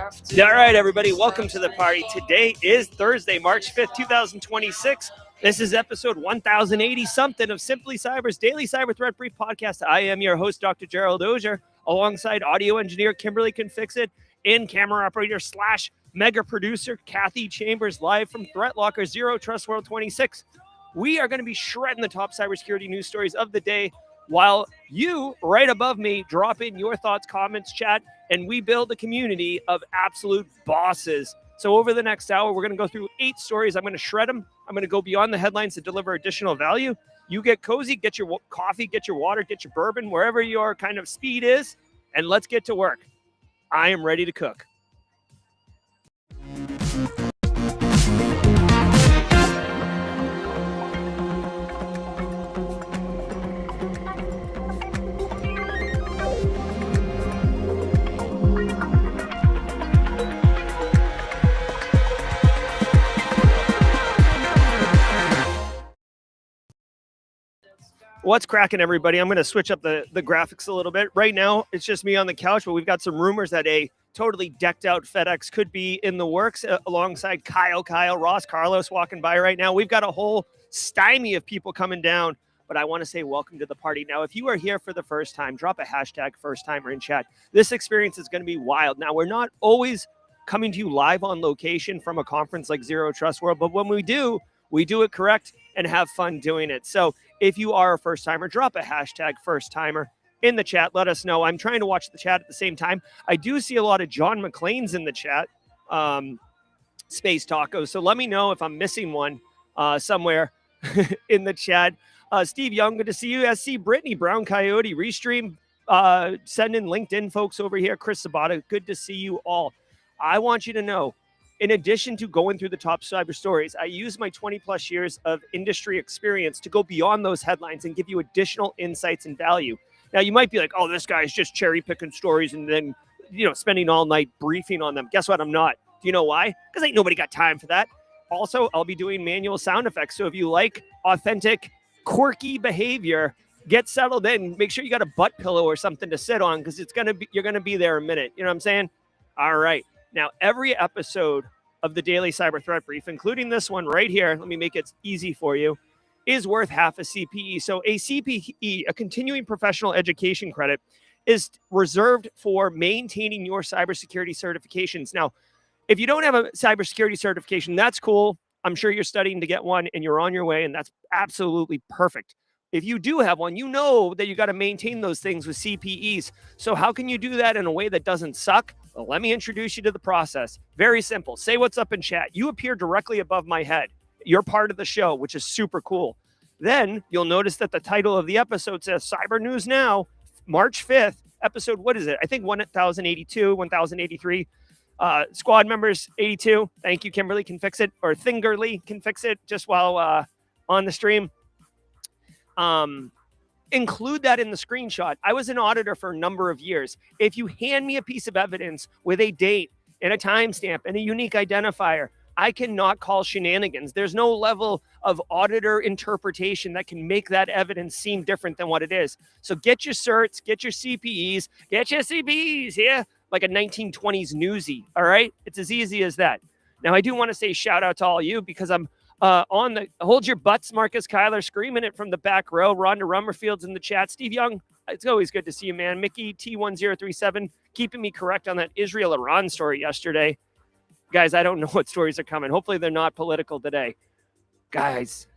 All right, everybody, welcome to the party. Today is Thursday, March 5th, 2026. This is episode 1080-something of Simply Cyber's Daily Cyber Threat Brief podcast. I am your host, Dr. Gerald Auger, alongside audio engineer Kimberly Can Fix It, and camera operator / mega producer Kathy Chambers, live from Threat Locker Zero Trust World 26. We are going to be shredding the top cybersecurity news stories of the day, while you, right above me, drop in your thoughts, comments, chat, and we build a community of absolute bosses. So over the next hour, we're going to go through 8 stories. I'm going to shred them. I'm going to go beyond the headlines to deliver additional value. You get cozy, get your coffee, get your water, get your bourbon, wherever your kind of speed is, and let's get to work. I am ready to cook. What's cracking, everybody? I'm going to switch up the graphics a little bit. Right now, it's just me on the couch, but we've got some rumors that a totally decked out FedEx could be in the works alongside Kyle, Ross, Carlos walking by right now. We've got a whole stymie of people coming down, but I want to say welcome to the party. Now, if you are here for the first time, drop a hashtag first timer in chat. This experience is going to be wild. Now, we're not always coming to you live on location from a conference like Zero Trust World, but when we do it correct and have fun doing it. So if you are a first timer, drop a hashtag first timer in the chat. Let us know. I'm trying to watch the chat at the same time. I do see a lot of John McClane's in the chat, Space Tacos. So let me know if I'm missing one somewhere in the chat. Steve Young, good to see you. SC Brittany, Brown Coyote, Restream, send in LinkedIn folks over here. Chris Sabata, good to see you all. I want you to know, in addition to going through the top cyber stories, I use my 20 plus years of industry experience to go beyond those headlines and give you additional insights and value. Now, you might be like, oh, this guy's just cherry picking stories and then, spending all night briefing on them. Guess what? I'm not. Do you know why? Because ain't nobody got time for that. Also, I'll be doing manual sound effects. So if you like authentic, quirky behavior, get settled in. Make sure you got a butt pillow or something to sit on, because you're going to be there a minute. You know what I'm saying? All right. Now, every episode of the Daily Cyber Threat Brief, including this one right here, let me make it easy for you, is worth half a CPE. So a CPE, a continuing professional education credit, is reserved for maintaining your cybersecurity certifications. Now, if you don't have a cybersecurity certification, that's cool. I'm sure you're studying to get one and you're on your way, and that's absolutely perfect. If you do have one, you know that you got to maintain those things with CPEs. So how can you do that in a way that doesn't suck? Well, let me introduce you to the process. Very simple. Say what's up in chat. You appear directly above my head. You're part of the show, which is super cool. Then you'll notice that the title of the episode says Cyber News Now, March 5th, episode, what is it? I think 1082, 1083. Squad members 82. Thank you, Kimberly Can Fix It, or Thingerly Can Fix It, just while on the stream. Include that in the screenshot. I was an auditor for a number of years. If you hand me a piece of evidence with a date and a timestamp and a unique identifier, I cannot call shenanigans. There's no level of auditor interpretation that can make that evidence seem different than what it is. So get your certs, get your CPEs, yeah, like a 1920s newsie, all right? It's as easy as that. Now, I do want to say shout out to all you, because I'm on the hold your butts, Marcus Kyler screaming it from the back row. Rhonda Rummerfield's in the chat. Steve Young, it's always good to see you, man. Mickey T1037 keeping me correct on that Israel-Iran story yesterday. Guys, I don't know what stories are coming. Hopefully they're not political today. Guys,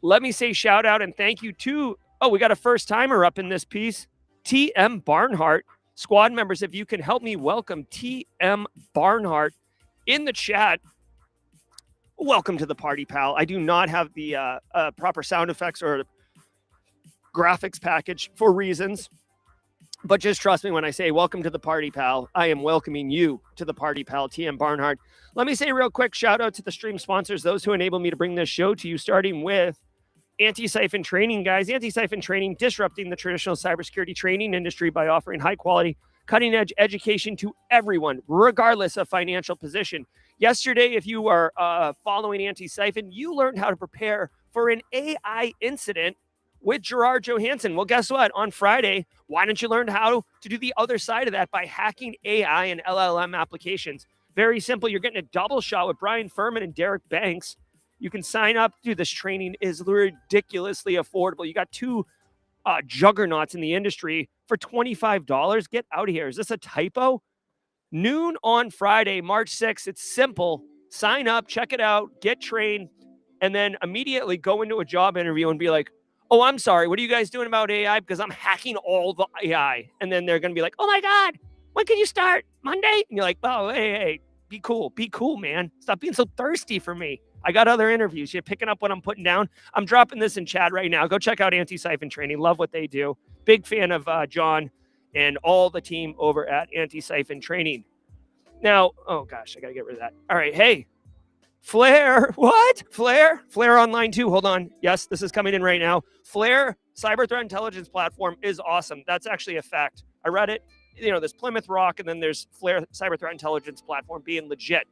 let me say shout out and thank you to, we got a first timer up in this piece. TM Barnhart. Squad members, if you can help me welcome TM Barnhart in the chat. Welcome to the party, pal. I do not have the proper sound effects or graphics package for reasons, but just trust me when I say welcome to the party, pal. I am welcoming you to the party, pal. TM Barnhart. Let me say real quick, shout out to the stream sponsors, those who enable me to bring this show to you, starting with Anti-Siphon Training, guys. Anti-Siphon Training, disrupting the traditional cybersecurity training industry by offering high-quality, cutting-edge education to everyone, regardless of financial position. Yesterday, if you are following Anti-Siphon, you learned how to prepare for an AI incident with Gerard Johansson. Well, guess what? On Friday, why don't you learn how to do the other side of that by hacking AI and LLM applications? Very simple. You're getting a double shot with Brian Furman and Derek Banks. You can sign up. Dude, this training is ridiculously affordable. You got two juggernauts in the industry for $25. Get out of here. Is this a typo? Noon on Friday, March 6th. It's simple. Sign up, check it out, get trained, and then immediately go into a job interview and be like, oh, I'm sorry, what are you guys doing about AI? Because I'm hacking all the AI. And then they're going to be like, oh my God, when can you start? Monday? And you're like, oh, hey, be cool, man. Stop being so thirsty for me. I got other interviews. You're picking up what I'm putting down. I'm dropping this in chat right now. Go check out Anti-Siphon Training. Love what they do. Big fan of John and all the team over at Anti-Siphon Training. Now, oh gosh, I got to get rid of that. All right, hey, Flare, what? Flare Online too. Hold on. Yes, this is coming in right now. Flare cyber threat intelligence platform is awesome. That's actually a fact. I read it. You know, there's Plymouth Rock, and then there's Flare cyber threat intelligence platform being legit.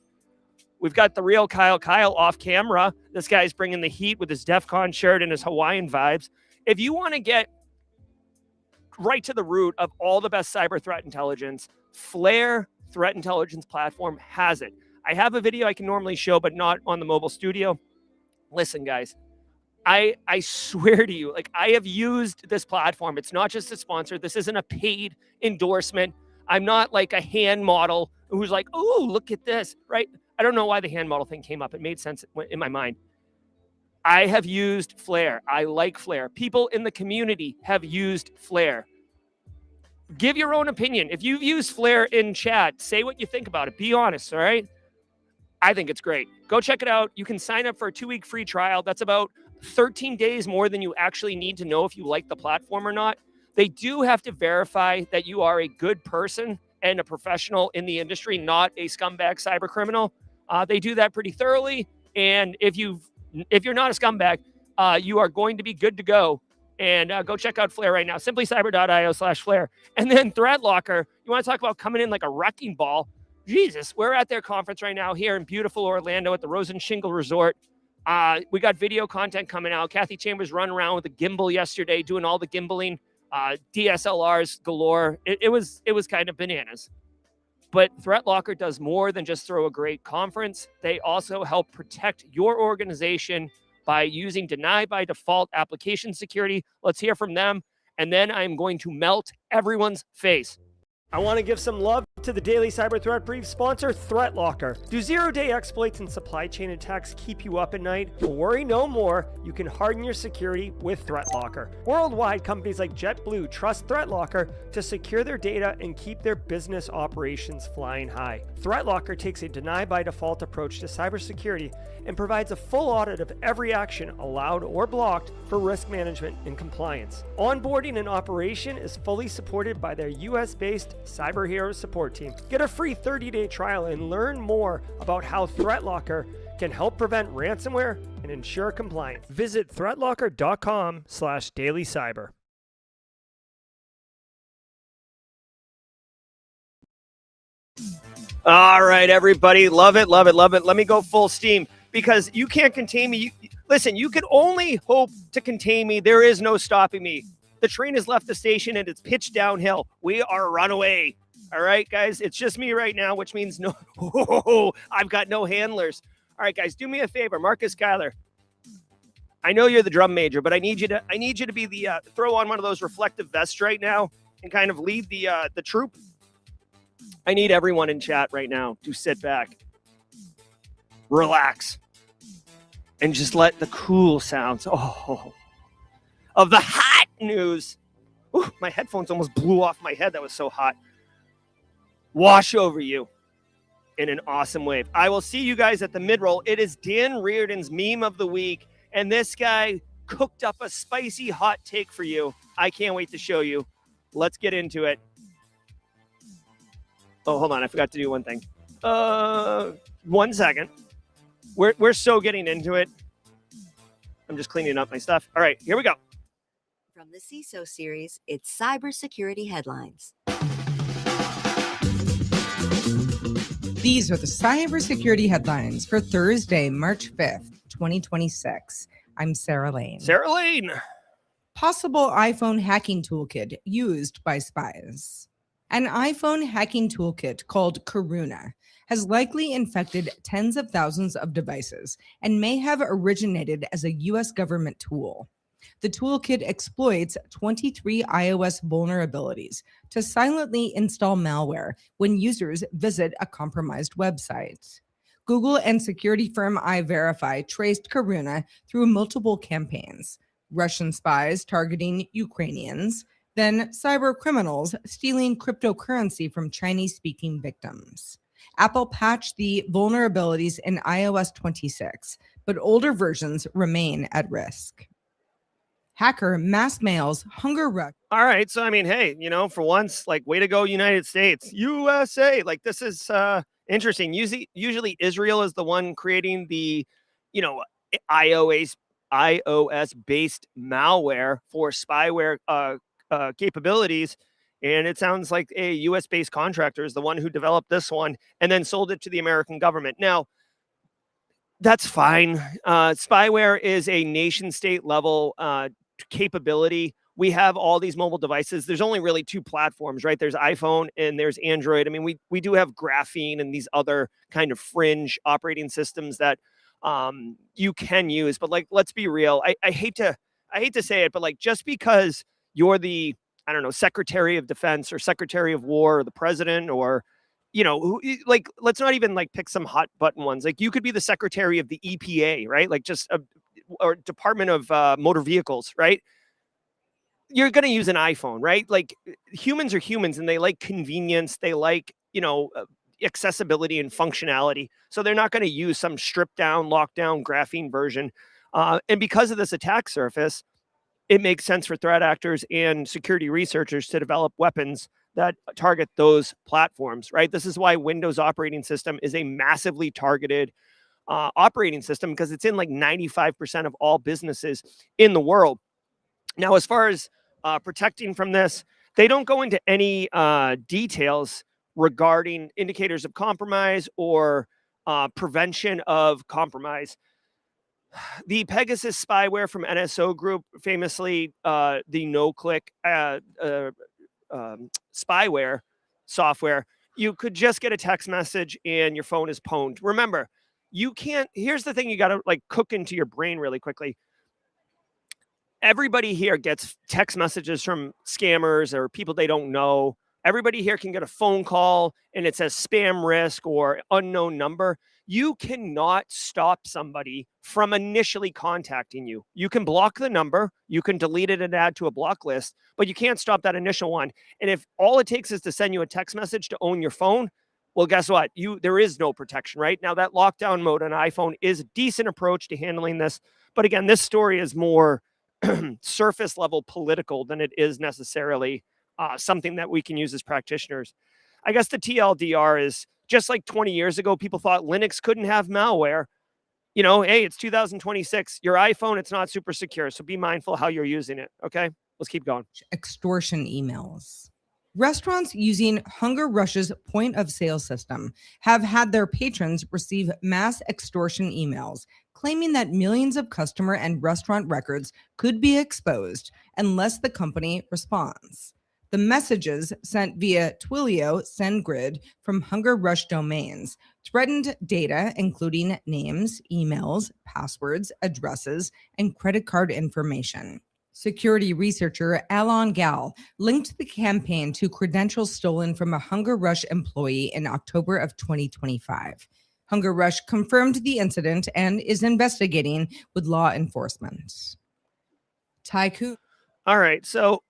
We've got the real Kyle off camera. This guy's bringing the heat with his DEF CON shirt and his Hawaiian vibes. If you want to get right to the root of all the best cyber threat intelligence, Flare threat intelligence platform has it. I have a video I can normally show, but not on the mobile studio. Listen, guys, I swear to you, like, I have used this platform. It's not just a sponsor. This isn't a paid endorsement. I'm not like a hand model who's like, oh, look at this, right? I don't know why the hand model thing came up. It made sense in my mind. I have used Flare. I like Flare. People in the community have used Flare. Give your own opinion. If you've used Flare in chat, say what you think about it. Be honest, all right? I think it's great. Go check it out. You can sign up for a 2-week free trial. That's about 13 days more than you actually need to know if you like the platform or not. They do have to verify that you are a good person and a professional in the industry, not a scumbag cyber criminal. They do that pretty thoroughly. And if you're not a scumbag, you are going to be good to go. And go check out Flare right now. Simplycyber.io/Flare. And then ThreatLocker, you want to talk about coming in like a wrecking ball? Jesus, we're at their conference right now here in beautiful Orlando at the Rosen Shingle Resort. We got video content coming out. Kathy Chambers run around with a gimbal yesterday, doing all the gimbaling, DSLRs galore. It was kind of bananas. But ThreatLocker does more than just throw a great conference. They also help protect your organization by using deny by default application security. Let's hear from them. And then I'm going to melt everyone's face. I want to give some love to the Daily Cyber Threat Brief sponsor, ThreatLocker. Do zero-day exploits and supply chain attacks keep you up at night? Worry no more. You can harden your security with ThreatLocker. Worldwide, companies like JetBlue trust ThreatLocker to secure their data and keep their business operations flying high. ThreatLocker takes a deny-by-default approach to cybersecurity and provides a full audit of every action allowed or blocked for risk management and compliance. Onboarding and operation is fully supported by their US-based Cyber Heroes support team. Get a free 30-day trial and learn more about how ThreatLocker can help prevent ransomware and ensure compliance. Visit threatlocker.com/dailycyber. All right, everybody. Love it, love it, love it. Let me go full steam because you can't contain me. Listen, you can only hope to contain me. There is no stopping me. The train has left the station and it's pitched downhill. We are runaway. All right, guys, it's just me right now, which means no, I've got no handlers. All right, guys, do me a favor, Marcus Schuyler. I know you're the drum major, but I need you to be the throw on one of those reflective vests right now and kind of lead the troop. I need everyone in chat right now to sit back, relax, and just let the cool sounds of the hot news. Ooh, my headphones almost blew off my head. That was so hot. Wash over you in an awesome wave. I will see you guys at the mid-roll. It is Dan Reardon's meme of the week, and this guy cooked up a spicy hot take for you. I can't wait to show you. Let's get into it. Oh, hold on. I forgot to do one thing. 1 second. We're so getting into it. I'm just cleaning up my stuff. All right, here we go. From the CISO series, it's Cybersecurity Headlines. These are the cybersecurity headlines for Thursday, March 5th, 2026. I'm Sarah Lane. Sarah Lane. Possible iPhone hacking toolkit used by spies. An iPhone hacking toolkit called Karuna has likely infected tens of thousands of devices and may have originated as a US government tool. The toolkit exploits 23 iOS vulnerabilities to silently install malware when users visit a compromised website. Google and security firm iVerify traced Karuna through multiple campaigns: Russian spies targeting Ukrainians, then cyber criminals stealing cryptocurrency from Chinese-speaking victims. Apple patched the vulnerabilities in iOS 26, but older versions remain at risk. Hacker mass mails HungerRush. All right. So, I mean, hey, for once, like, way to go, United States, USA. Like, this is interesting. Usually Israel is the one creating the, you know, iOS based malware for spyware capabilities. And it sounds like a US based contractor is the one who developed this one and then sold it to the American government. Now, that's fine. Spyware is a nation state level capability. We have all these mobile devices. There's only really two platforms, right? There's iPhone and there's Android. I mean, we do have graphene and these other kind of fringe operating systems that you can use. But like, let's be real. I hate to say it, but like, just because you're the, I don't know, Secretary of Defense or Secretary of War or the president or, like, let's not even like pick some hot button ones. Like, you could be the Secretary of the EPA, right? Like, just or Department of Motor Vehicles, right? You're going to use an iPhone, right? Like, humans are humans and they like convenience. They like, accessibility and functionality. So they're not going to use some stripped down, lockdown graphene version. And because of this attack surface, it makes sense for threat actors and security researchers to develop weapons that target those platforms, right? This is why Windows operating system is a massively targeted operating system, because it's in like 95% of all businesses in the world. Now, as far as protecting from this, they don't go into any details regarding indicators of compromise or prevention of compromise. The Pegasus spyware from NSO Group, famously the no-click spyware software, you could just get a text message and your phone is pwned. Remember, you can't. Here's the thing you got to like cook into your brain really quickly. Everybody here gets text messages from scammers or people they don't know. Everybody here can get a phone call and it says spam risk or unknown number. You cannot stop somebody from initially contacting you. You can block the number, you can delete it and add to a block list, but you can't stop that initial one. And if all it takes is to send you a text message to own your phone, well, guess what? There is no protection, right? Now, that lockdown mode on iPhone is a decent approach to handling this. But again, this story is more surface level political than it is necessarily something that we can use as practitioners. I guess the TLDR is, just like 20 years ago, people thought Linux couldn't have malware. Hey, it's 2026. Your iPhone, it's not super secure. So be mindful how you're using it. Okay, let's keep going. Extortion emails. Restaurants using HungerRush's point of sale system have had their patrons receive mass extortion emails claiming that millions of customer and restaurant records could be exposed unless the company responds. The messages sent via Twilio SendGrid from HungerRush domains threatened data, including names, emails, passwords, addresses, and credit card information. Security researcher Alon Gal linked the campaign to credentials stolen from a HungerRush employee in October of 2025. HungerRush confirmed the incident and is investigating with law enforcement. Tycoon. All right, so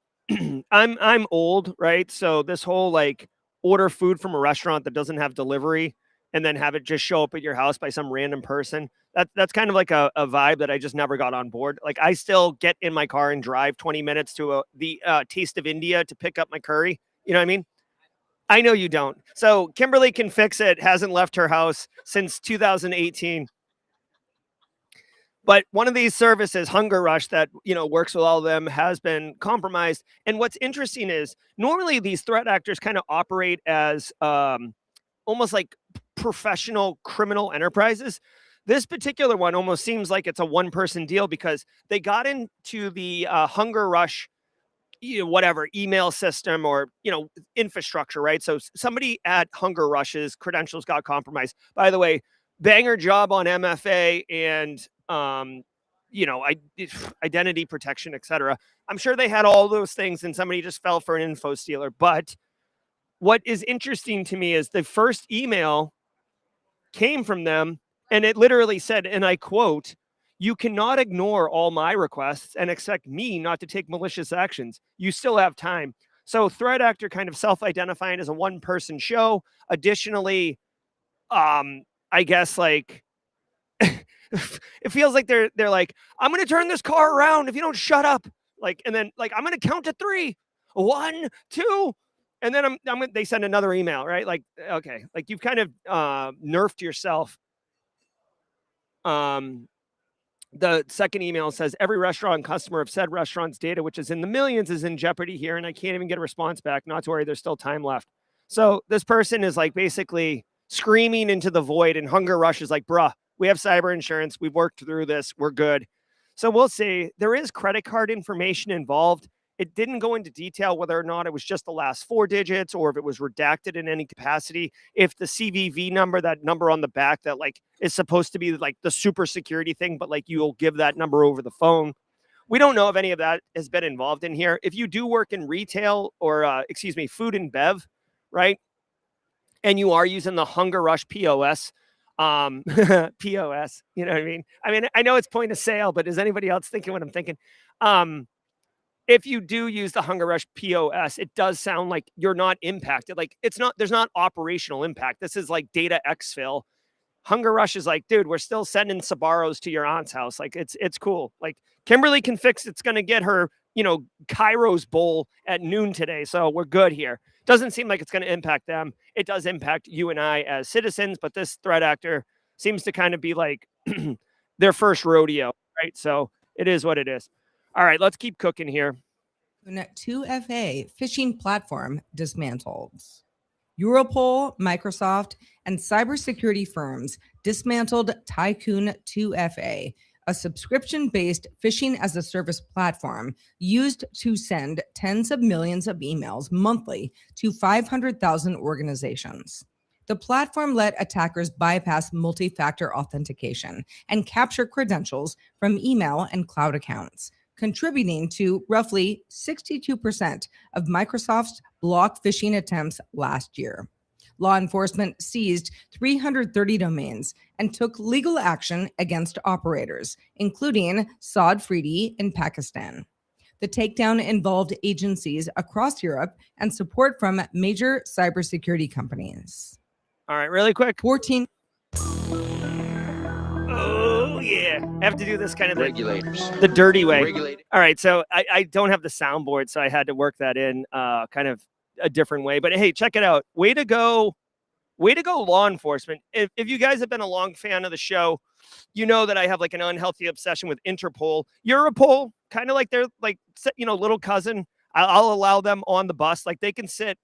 I'm old, right? So this whole like order food from a restaurant that doesn't have delivery and then have it just show up at your house by some random person, that's kind of like a vibe that I just never got on board. Like, I still get in my car and drive 20 minutes to the Taste of India to pick up my curry. You know what I mean? I know you don't. So Kimberly can fix it. Hasn't left her house since 2018. But one of these services, HungerRush, that works with all of them, has been compromised. And what's interesting is normally these threat actors kind of operate as almost like professional criminal enterprises. This particular one almost seems like it's a one-person deal because they got into the HungerRush, whatever email system or infrastructure, right? So somebody at HungerRush's credentials got compromised. By the way, banger job on MFA and identity protection, etc. I'm sure they had all those things, and somebody just fell for an info stealer. But what is interesting to me is the first email came from them, and it literally said, and I quote, "You cannot ignore all my requests and expect me not to take malicious actions. You still have time." So threat actor kind of self-identifying as a one-person show. Additionally, I guess like it feels like they're like, "I'm going to turn this car around if you don't shut up." Like, and then like, "I'm going to count to 3, 1, 2. And then they send another email, right? Like, okay, like you've kind of nerfed yourself. The second email says, "Every restaurant customer of said restaurant's data, which is in the millions, is in jeopardy here, and I can't even get a response back. Not to worry, there's still time left." So this person is like basically screaming into the void, and HungerRush is like, "Bruh, we have cyber insurance. We've worked through this. We're good." So we'll see. There is credit card information involved. It didn't go into detail whether or not it was just the last 4 digits or if it was redacted in any capacity. If the CVV number, that number on the back that like is supposed to be like the super security thing, but like you'll give that number over the phone. We don't know if any of that has been involved in here. If you do work in retail or, food and bev, right? And you are using the HungerRush POS, POS, you know what I mean? I know it's point of sale, but is anybody else thinking what I'm thinking? If you do use the HungerRush POS, it does sound like you're not impacted. Like there's not operational impact. This is like data exfil. HungerRush is like, "Dude, we're still sending Sabaros to your aunt's house. Like it's cool. Like Kimberly can fix it's going to get her, Kairos bowl at noon today. So we're good here." Doesn't seem like it's going to impact them. It does impact you and I as citizens, but this threat actor seems to kind of be like their first rodeo, right? So it is what it is. All right, let's keep cooking here. 2FA phishing platform dismantled. Europol, Microsoft, and cybersecurity firms dismantled Tycoon 2FA, a subscription-based phishing-as-a-service platform used to send tens of millions of emails monthly to 500,000 organizations. The platform let attackers bypass multi-factor authentication and capture credentials from email and cloud accounts, contributing to roughly 62% of Microsoft's block phishing attempts last year. Law enforcement seized 330 domains and took legal action against operators, including Saad Fridi in Pakistan. The takedown involved agencies across Europe and support from major cybersecurity companies. All right, really quick. 14. Oh, yeah. I have to do this kind of regulators, the dirty way. All right, so I don't have the soundboard, so I had to work that in kind of a different way. But hey, check it out. Way to go, law enforcement. If you guys have been a long fan of the show, you know that I have like an unhealthy obsession with Interpol. Europol, kind of like they're like, little cousin. I'll allow them on the bus. Like they can sit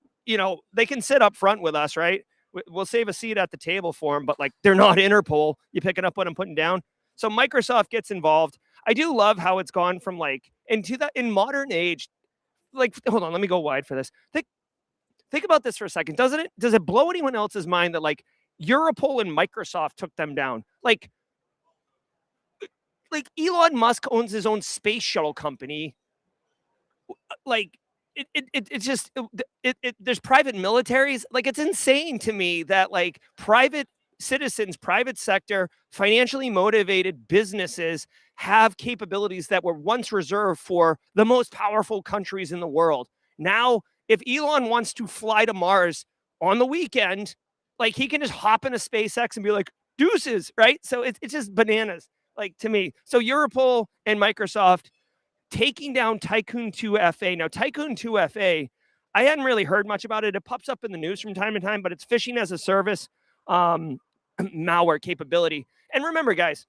up front with us, right? We'll save a seat at the table for them, but like they're not Interpol. You picking up what I'm putting down? So Microsoft gets involved. I do love how it's gone from like in modern age. Like, hold on, let me go wide for this. Think about this for a second. Does it blow anyone else's mind that like Europol and Microsoft took them down? Like Elon Musk owns his own space shuttle company. Like it's just there's private militaries. Like it's insane to me that like private citizens, private sector, financially motivated businesses have capabilities that were once reserved for the most powerful countries in the world. Now, if Elon wants to fly to Mars on the weekend, like he can just hop into SpaceX and be like, "Deuces," right? So it's just bananas, like to me. So Europol and Microsoft taking down Tycoon 2FA. Now, Tycoon 2FA, I hadn't really heard much about it. It pops up in the news from time to time, but it's phishing as a service malware capability. And remember, guys,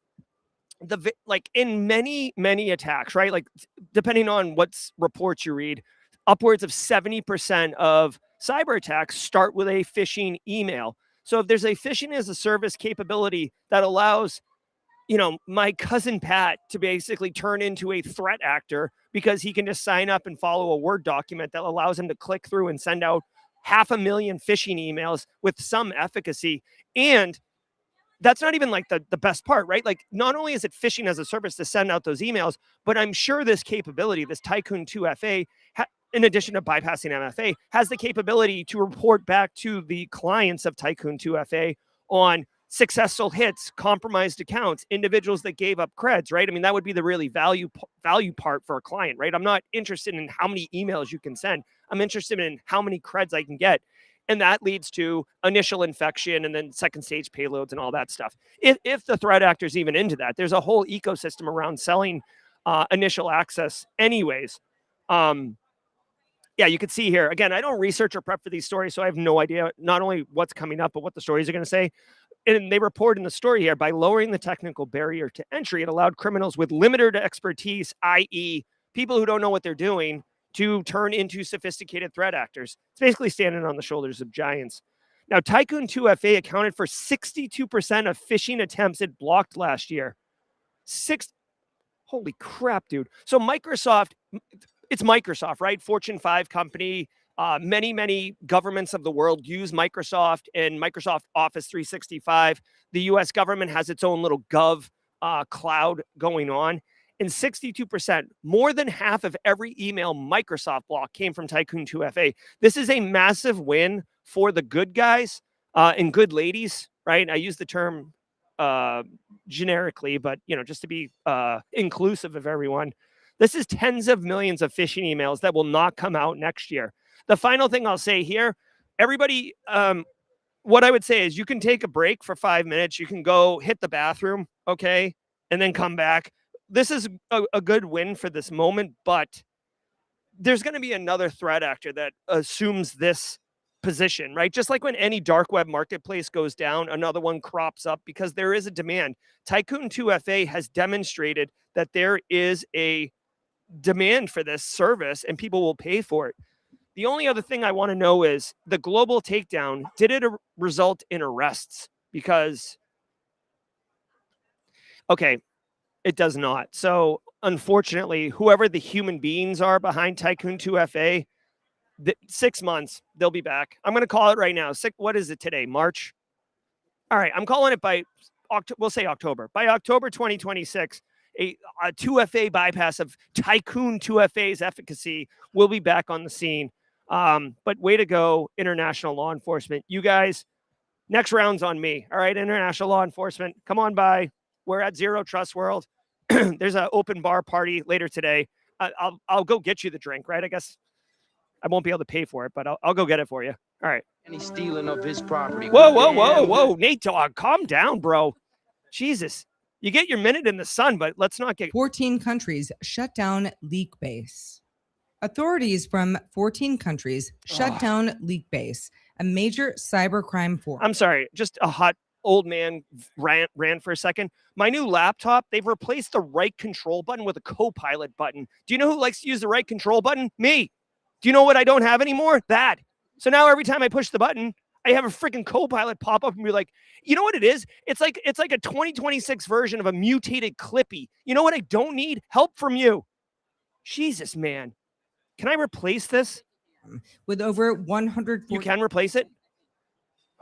like in many attacks, right? Like depending on what reports you read, upwards of 70% of cyber attacks start with a phishing email. So if there's a phishing as a service capability that allows my cousin Pat to basically turn into a threat actor because he can just sign up and follow a Word document that allows him to click through and send out 500,000 phishing emails with some efficacy. And that's not even like the best part, right? Like, not only is it phishing as a service to send out those emails, but I'm sure this capability, this Tycoon 2FA, in addition to bypassing MFA, has the capability to report back to the clients of Tycoon 2FA on successful hits, compromised accounts, individuals that gave up creds, right? I mean, that would be the really value part for a client, right? I'm not interested in how many emails you can send. I'm interested in how many creds I can get. And that leads to initial infection and then second stage payloads and all that stuff. If the threat actor is even into that, there's a whole ecosystem around selling initial access anyways. Yeah, you can see here. Again, I don't research or prep for these stories, so I have no idea not only what's coming up, but what the stories are going to say. And they report in the story here, by lowering the technical barrier to entry, it allowed criminals with limited expertise, i.e. people who don't know what they're doing, to turn into sophisticated threat actors. It's basically standing on the shoulders of giants. Now, Tycoon 2FA accounted for 62% of phishing attempts it blocked last year. Holy crap, dude. So Microsoft, it's Microsoft, right? Fortune 5 company. Many governments of the world use Microsoft and Microsoft Office 365. The US government has its own little gov cloud going on. And 62%, more than half of every email Microsoft block came from Tycoon 2FA. This is a massive win for the good guys and good ladies, right? I use the term generically, but just to be inclusive of everyone. This is tens of millions of phishing emails that will not come out next year. The final thing I'll say here, everybody, what I would say is you can take a break for 5 minutes. You can go hit the bathroom, okay, and then come back. This is a good win for this moment, but there's going to be another threat actor that assumes this position, right? Just like when any dark web marketplace goes down, another one crops up because there is a demand. Tycoon 2FA has demonstrated that there is a demand for this service and people will pay for it. The only other thing I want to know is the global takedown, did it result in arrests? Because, okay, it does not. So unfortunately, whoever the human beings are behind Tycoon 2FA, 6 months, they'll be back. I'm going to call it right now. What is it today? March? All right, I'm calling it by, we'll say October. By October 2026, a 2FA bypass of Tycoon 2FA's efficacy will be back on the scene. But way to go, international law enforcement. You guys, next round's on me. All right, international law enforcement, come on by. We're at Zero Trust World. There's an open bar party later today. I'll go get you the drink, right? I guess I won't be able to pay for it, but I'll go get it for you. All right. And he's stealing of his property. Whoa. Nate Dogg, calm down, bro. Jesus. You get your minute in the sun, but let's not get... 14 countries shut down LeakBase. Authorities from 14 countries shut down LeakBase, a major cybercrime forum. I'm sorry, just a hot old man ran for a second. My new laptop, they've replaced the right control button with a co-pilot button. Do you know who likes to use the right control button? Me. Do you know what I don't have anymore? That. So now every time I push the button, I have a freaking co-pilot pop up and be like, you know what it is? It's like a 2026 version of a mutated Clippy. You know what I don't need? Help from you. Jesus, man. Can I replace this? With over 100... You can replace it?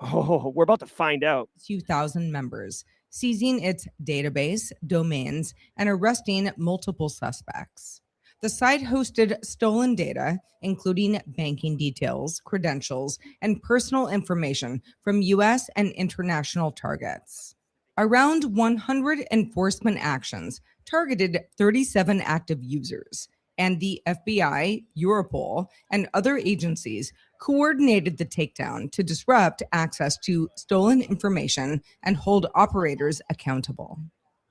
Oh, we're about to find out. 2,000 members, seizing its database, domains, and arresting multiple suspects. The site hosted stolen data, including banking details, credentials, and personal information from U.S. and international targets. Around 100 enforcement actions targeted 37 active users, and the FBI, Europol, and other agencies coordinated the takedown to disrupt access to stolen information and hold operators accountable.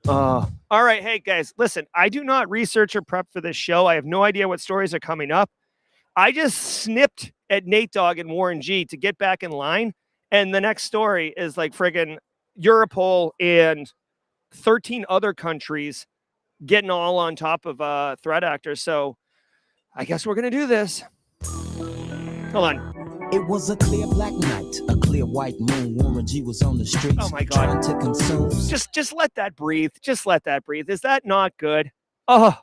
All right. Hey, guys, listen, I do not research or prep for this show. I have no idea what stories are coming up. I just snipped at Nate Dogg and Warren G to get back in line. And the next story is like friggin' Europol and 13 other countries getting all on top of threat actors. So I guess we're going to do this. Hold on. It was a clear black night, a clear white moon. Warren G was on the streets. Oh my God. Trying to consume. Just let that breathe. Just let that breathe. Is that not good? Oh.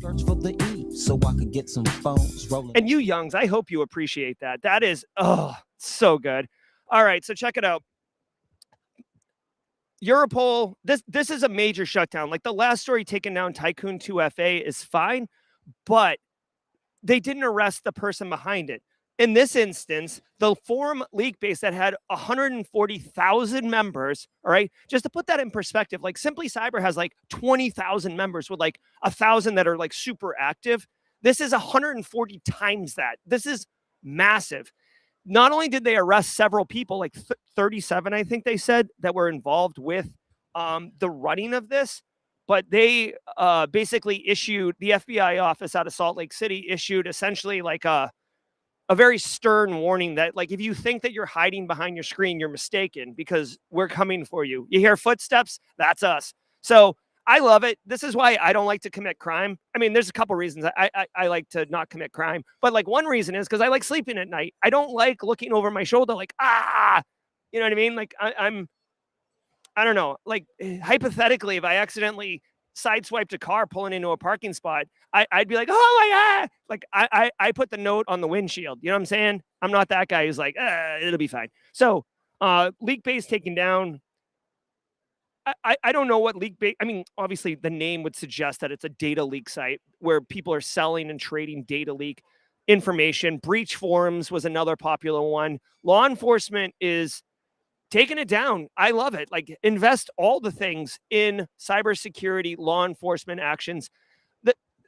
Search for the E so I could get some phones rolling. And you youngs, I hope you appreciate that. That is, so good. All right, so check it out. Europol, this is a major shutdown. Like the last story taken down, Tycoon 2FA is fine, but they didn't arrest the person behind it. In this instance, the forum LeakBase that had 140,000 members, all right, just to put that in perspective, like Simply Cyber has like 20,000 members with like 1,000 that are like super active. This is 140 times that. This is massive. Not only did they arrest several people, like 37, I think they said, that were involved with the running of this, but they basically issued, the FBI office out of Salt Lake City issued essentially like a very stern warning that, like, if you think that you're hiding behind your screen, you're mistaken, because we're coming for you. You hear footsteps? That's us. So I love it. This is why I don't like to commit crime. I mean, there's a couple reasons I like to not commit crime, but like one reason is because I like sleeping at night. I don't like looking over my shoulder like, you know what I mean? Like I don't know, like hypothetically, if I accidentally sideswiped a car pulling into a parking spot, I'd be like, oh my God. Like I put the note on the windshield. You know what I'm saying? I'm not that guy who's like, it'll be fine. So LeakBase taken down. I don't know what LeakBase, I mean, obviously the name would suggest that it's a data leak site where people are selling and trading data leak information. Breach forums was another popular one. Law enforcement is taking it down. I love it. Like, invest all the things in cybersecurity, law enforcement actions.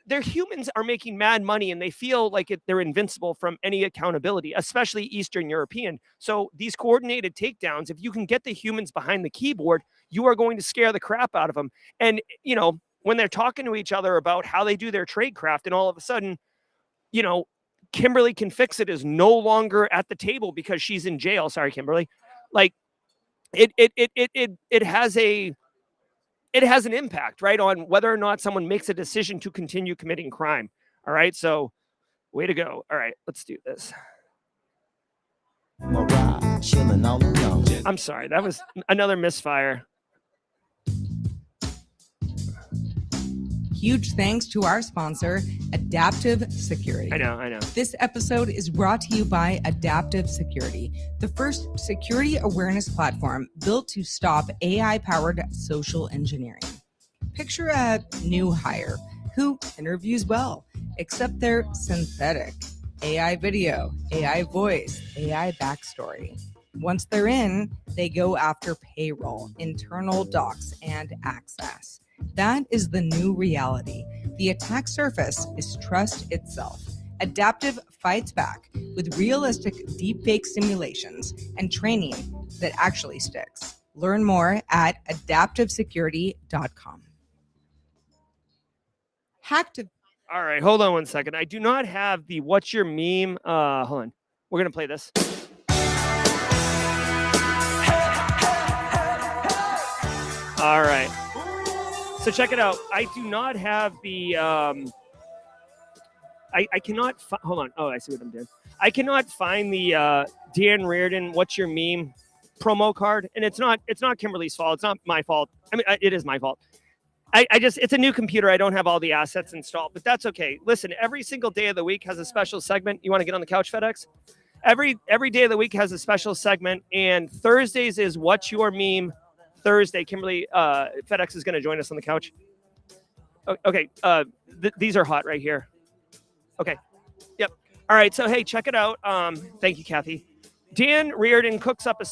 Their humans are making mad money and they feel like they're invincible from any accountability, especially Eastern European. So these coordinated takedowns, if you can get the humans behind the keyboard, you are going to scare the crap out of them. And, you know, when they're talking to each other about how they do their tradecraft, and all of a sudden, you know, Kimberly Can Fix It is no longer at the table because she's in jail. Sorry, Kimberly. Like, it has an impact, right, on whether or not someone makes a decision to continue committing crime. All right, so way to go. All right, let's do this. I'm sorry, that was another misfire. Huge thanks to our sponsor, Adaptive Security. I know. This episode is brought to you by Adaptive Security, the first security awareness platform built to stop AI-powered social engineering. Picture a new hire who interviews well, except they're synthetic. AI video, AI voice, AI backstory. Once they're in, they go after payroll, internal docs, and access. That is the new reality. The attack surface is trust itself. Adaptive fights back with realistic deepfake simulations and training that actually sticks. Learn more at adaptivesecurity.com. All right, hold on one second. I do not have the what's your meme. Hold on. We're going to play this. All right. So check it out. I do not have the, I cannot, hold on. Oh, I see what I'm doing. I cannot find the Dan Reardon, what's your meme promo card. And it's not Kimberly's fault. It's not my fault. I mean, it is my fault. It's a new computer. I don't have all the assets installed, but that's okay. Listen, every single day of the week has a special segment. You want to get on the couch, FedEx? Every day of the week has a special segment, and Thursdays is what's your meme Thursday. Kimberly, FedEx is going to join us on the couch. Okay. These are hot right here. Okay. Yep. All right. So, hey, check it out. Thank you, Kathy. Dan Reardon cooks up a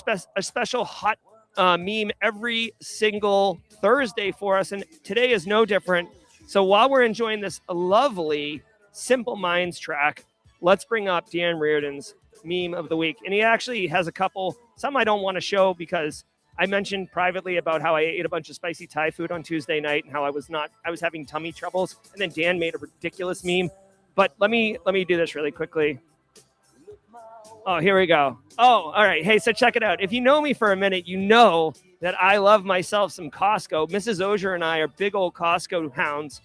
special hot meme every single Thursday for us, and today is no different. So while we're enjoying this lovely Simple Minds track, let's bring up Dan Reardon's meme of the week. And he actually has a couple. Some I don't want to show because I mentioned privately about how I ate a bunch of spicy Thai food on Tuesday night and how I was having tummy troubles. And then Dan made a ridiculous meme. But let me do this really quickly. Oh, here we go. Oh, all right. Hey, so check it out. If you know me for a minute, you know that I love myself some Costco. Mrs. Auger and I are big old Costco hounds.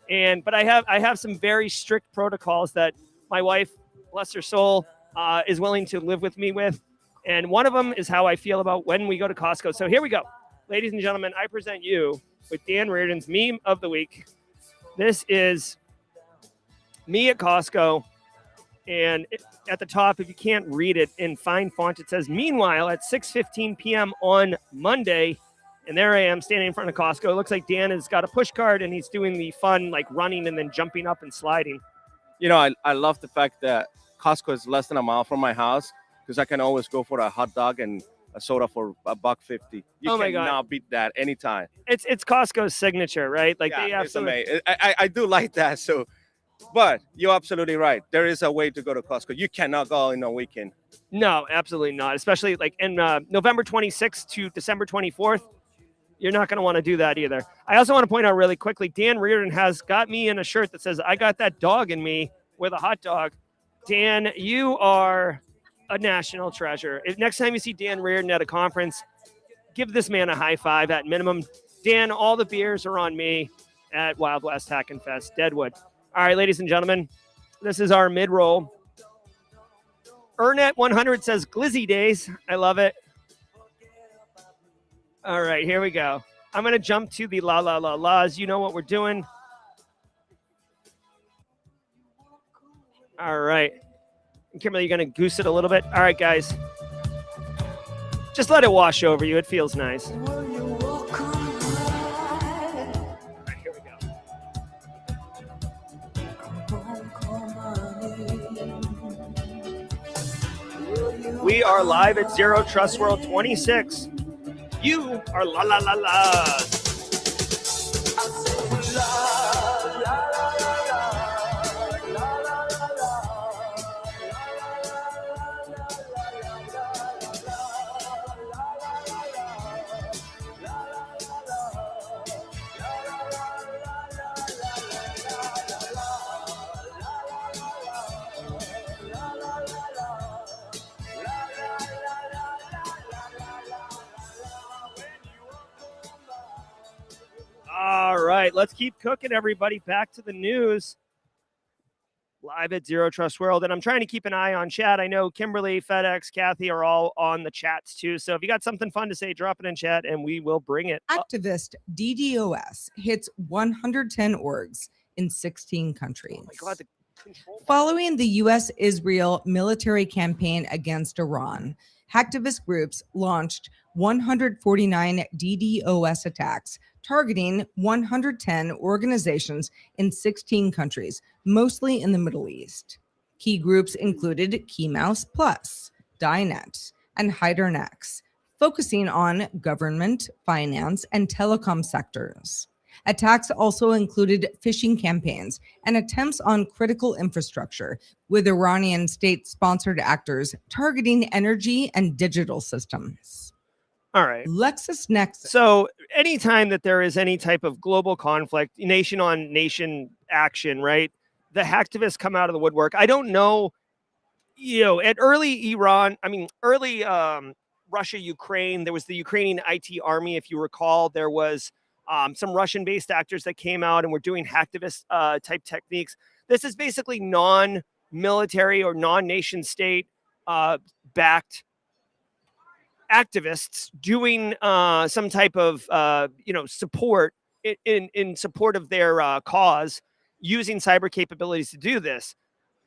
But I have some very strict protocols that my wife, bless her soul, is willing to live with me with. And one of them is how I feel about when we go to Costco. So here we go. Ladies and gentlemen, I present you with Dan Reardon's meme of the week. This is me at Costco. And at the top, if you can't read it in fine font, it says, meanwhile, at 6:15 p.m. on Monday, and there I am standing in front of Costco. It looks like Dan has got a push cart, and he's doing the fun, like running and then jumping up and sliding. You know, I love the fact that Costco is less than a mile from my house because I can always go for a hot dog and a soda for $1.50. You Oh my God. cannot beat that anytime. It's Costco's signature, right? Like they It's absolutely. amazing. I do like that. So, but you're absolutely right. There is a way to go to Costco. You cannot go in a weekend. No, absolutely not. Especially like in November 26th to December 24th. You're not going to want to do that either. I also want to point out really quickly, Dan Reardon has got me in a shirt that says, I got that dog in me with a hot dog. Dan, you are a national treasure. If next time you see Dan Reardon at a conference, give this man a high five at minimum. Dan, all the beers are on me at Wild West Hackin' Fest, Deadwood. All right, ladies and gentlemen, this is our mid-roll. Ernet100 says Glizzy Days. I love it. All right, here we go. I'm going to jump to the la la la la's. You know what we're doing. All right. Kimberly, you're going to goose it a little bit. All right, guys. Just let it wash over you. It feels nice. All right, here we go. We are live at Zero Trust World 26. You are la la la la. All right, let's keep cooking, everybody. Back to the news. Live at Zero Trust World. And I'm trying to keep an eye on chat. I know Kimberly, FedEx, Kathy are all on the chats too. So if you got something fun to say, drop it in chat and we will bring it up. Hacktivist DDoS hits 110 orgs in 16 countries. Oh my God, the control. Following the U.S.-Israel military campaign against Iran, hacktivist groups launched 149 DDoS attacks targeting 110 organizations in 16 countries, mostly in the Middle East. Key groups included KeyMouse Plus, Dynet, and HungerRush, focusing on government, finance, and telecom sectors. Attacks also included phishing campaigns and attempts on critical infrastructure, with Iranian state-sponsored actors targeting energy and digital systems. All right. LexisNexis. So anytime that there is any type of global conflict, nation on nation action, right? The hacktivists come out of the woodwork. I don't know, at early Russia, Ukraine, there was the Ukrainian IT army. If you recall, there was some Russian-based actors that came out and were doing hacktivist type techniques. This is basically non-military or non-nation state backed activists doing some type of support in support of their cause, using cyber capabilities to do this.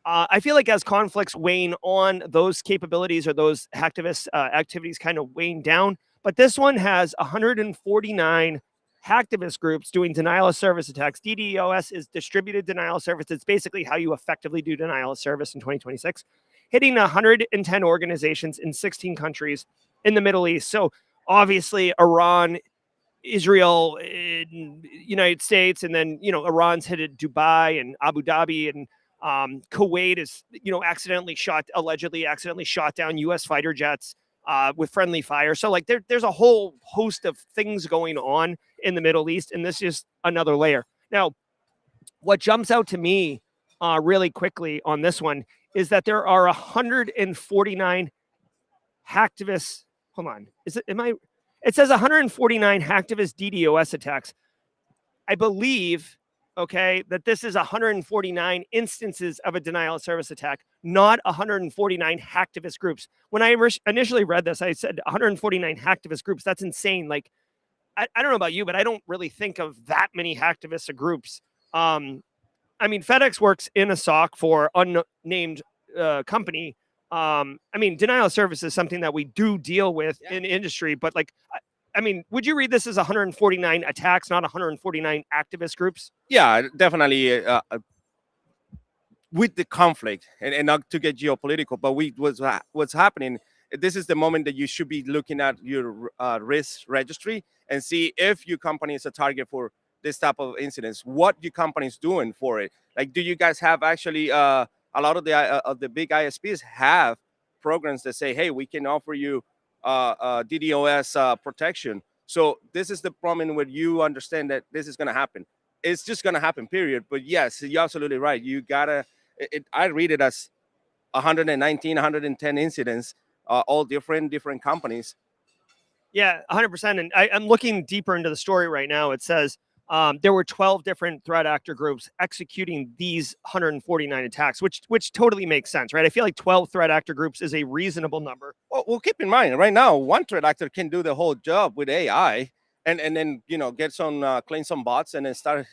I feel like as conflicts wane on, those capabilities or those hacktivist activities kind of wane down. But this one has 149 hacktivist groups doing denial of service attacks. DDoS is distributed denial of service. It's basically how you effectively do denial of service in 2026, hitting 110 organizations in 16 countries in the Middle East. So obviously Iran, Israel, United States, and then, Iran's hit Dubai and Abu Dhabi, and Kuwait is, allegedly accidentally shot down U.S. fighter jets with friendly fire. So like there's a whole host of things going on in the Middle East, and this is another layer. Now, what jumps out to me really quickly on this one is that there are 149 hacktivists. Hold on. It says 149 hacktivist DDoS attacks. I believe okay, that this is 149 instances of a denial of service attack, not 149 hacktivist groups. When I initially read this, I said 149 hacktivist groups. That's insane. Like, I don't know about you, but I don't really think of that many hacktivist groups. I mean, FedEx works in a SOC for unnamed company. I mean, denial of service is something that we do deal with in industry, but like, I mean, would you read this as 149 attacks, not 149 activist groups? Yeah, definitely. With the conflict, and not to get geopolitical, but what's happening. This is the moment that you should be looking at your risk registry and see if your company is a target for this type of incidents. What your company is doing for it. Like, do you guys have actually a lot of the big ISPs have programs that say, hey, we can offer you DDoS protection. So this is the problem where you understand that this is going to happen. It's just going to happen, period. But yes, you're absolutely right. You gotta. I read it as 119, 110 incidents, all different companies. Yeah, 100%. And I'm looking deeper into the story right now. It says there were 12 different threat actor groups executing these 149 attacks, which totally makes sense, right? I feel like 12 threat actor groups is a reasonable number. Well, keep in mind, right now, one threat actor can do the whole job with AI, and then get some clean some bots and then start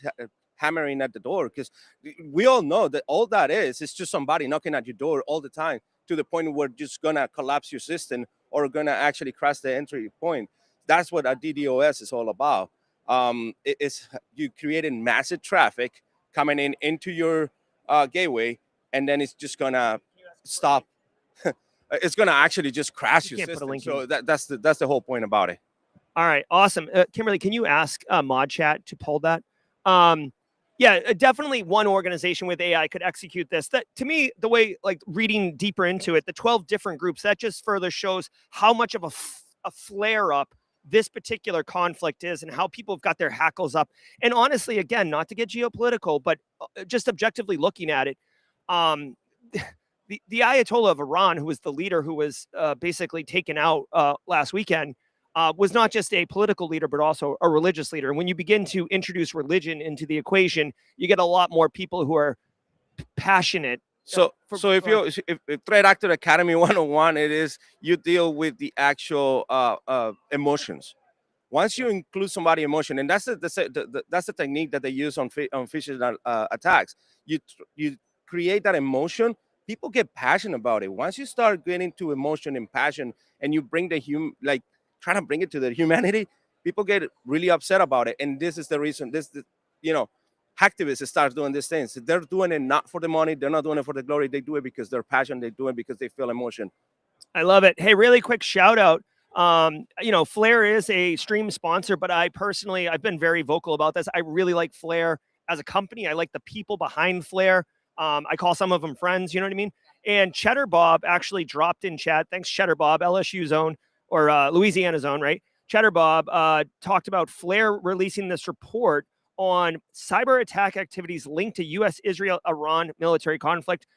hammering at the door, because we all know that all that is just somebody knocking at your door all the time, to the point where just gonna collapse your system or gonna actually crash the entry point. That's what a DDoS is all about. It's you creating massive traffic coming into your gateway, and then it's just gonna stop. It's gonna actually just crash your system. So that's the whole point about it. All right, awesome. Kimberly, can you ask Mod Chat to pull that? Yeah, definitely one organization with AI could execute this. That, to me, the way, like, reading deeper into it, the 12 different groups, that just further shows how much of a flare up this particular conflict is, and how people have got their hackles up. And honestly, again, not to get geopolitical, but just objectively looking at it, the Ayatollah of Iran, who was the leader who was basically taken out last weekend, was not just a political leader, but also a religious leader. And when you begin to introduce religion into the equation, you get a lot more people who are passionate. So if Threat Actor Academy 101, it is you deal with the actual emotions. Once you include somebody emotion, and that's the technique that they use on phishing attacks. You create that emotion. People get passionate about it. Once you start getting to emotion and passion, and you bring the trying to bring it to the humanity, people get really upset about it. And this is the reason. Hacktivists start doing these things. They're doing it not for the money. They're not doing it for the glory. They do it because they're passionate. They do it because they feel emotion. I love it. Hey, really quick shout out. Flare is a stream sponsor, but I've been very vocal about this. I really like Flare as a company. I like the people behind Flare. I call some of them friends. You know what I mean? And Cheddar Bob actually dropped in chat. Thanks, Cheddar Bob, LSU zone, or Louisiana zone, right? Cheddar Bob talked about Flare releasing this report on cyber attack activities linked to U.S., Israel, Iran military conflict.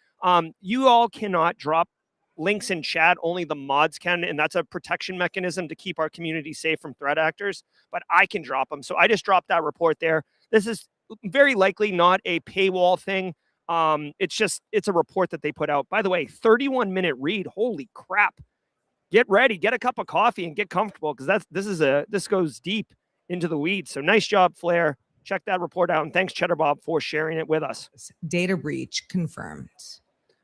You all cannot drop links in chat. Only the mods can, and that's a protection mechanism to keep our community safe from threat actors. But I can drop them. So I just dropped that report there. This is very likely not a paywall thing. It's a report that they put out. By the way, 31-minute read. Holy crap. Get ready, get a cup of coffee, and get comfortable, because this goes deep into the weeds. So nice job, Flare. Check that report out, and thanks, Cheddar Bob, for sharing it with us. Data breach confirmed.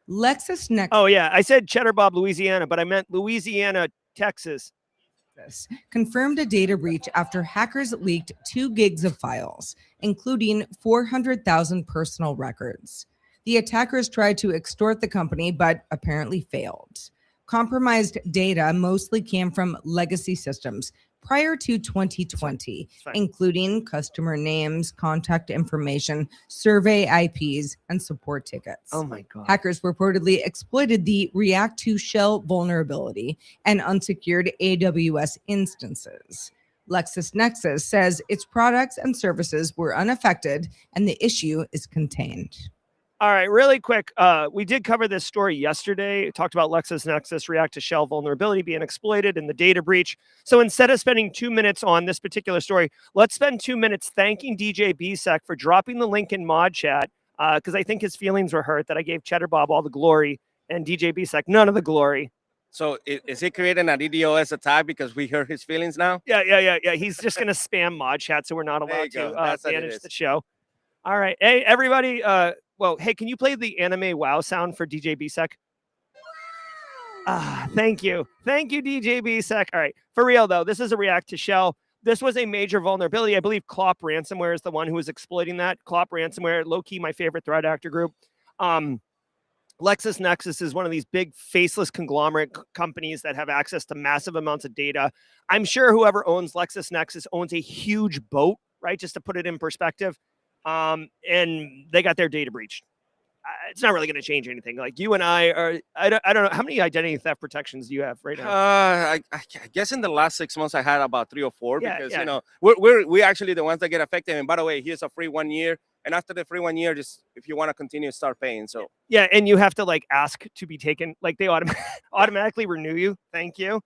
LexisNexis. Oh yeah, I said Cheddar Bob, Louisiana, but I meant Louisiana, Texas. Confirmed a data breach after hackers leaked 2 gigs of files, including 400,000 personal records. The attackers tried to extort the company, but apparently failed. Compromised data mostly came from legacy systems prior to 2020, including customer names, contact information, survey IPs, and support tickets. Oh my God. Hackers reportedly exploited the React to Shell vulnerability and unsecured AWS instances. LexisNexis says its products and services were unaffected and the issue is contained. All right, really quick. We did cover this story yesterday. It talked about LexisNexis React to Shell vulnerability being exploited in the data breach. So instead of spending 2 minutes on this particular story, let's spend 2 minutes thanking DJ BSEC for dropping the link in mod chat, because I think his feelings were hurt that I gave Cheddar Bob all the glory and DJ BSEC none of the glory. So is he creating an DDoS attack because we hurt his feelings now? Yeah. He's just going to spam mod chat, so we're not There you allowed go. to That's what it manage is. the show. All right. Hey, everybody. Well, hey, can you play the anime WoW sound for DJ BSEC? Thank you. Thank you, DJ BSEC. All right. For real, though, this is a React to Shell. This was a major vulnerability. I believe Clop Ransomware is the one who was exploiting that. Clop Ransomware, low-key, my favorite threat actor group. LexisNexis is one of these big faceless conglomerate companies that have access to massive amounts of data. I'm sure whoever owns LexisNexis owns a huge boat, right? Just to put it in perspective. And they got their data breached. It's not really going to change anything. Like you and I are, I don't know. How many identity theft protections do you have right now? I guess in the last 6 months I had about 3 or 4 because Yeah. you know we're actually the ones that get affected. And by the way, here's a free 1 year. And after the free 1 year, just if you want to continue, start paying. So yeah, and you have to like ask to be taken. Like they automatically renew you. Thank you.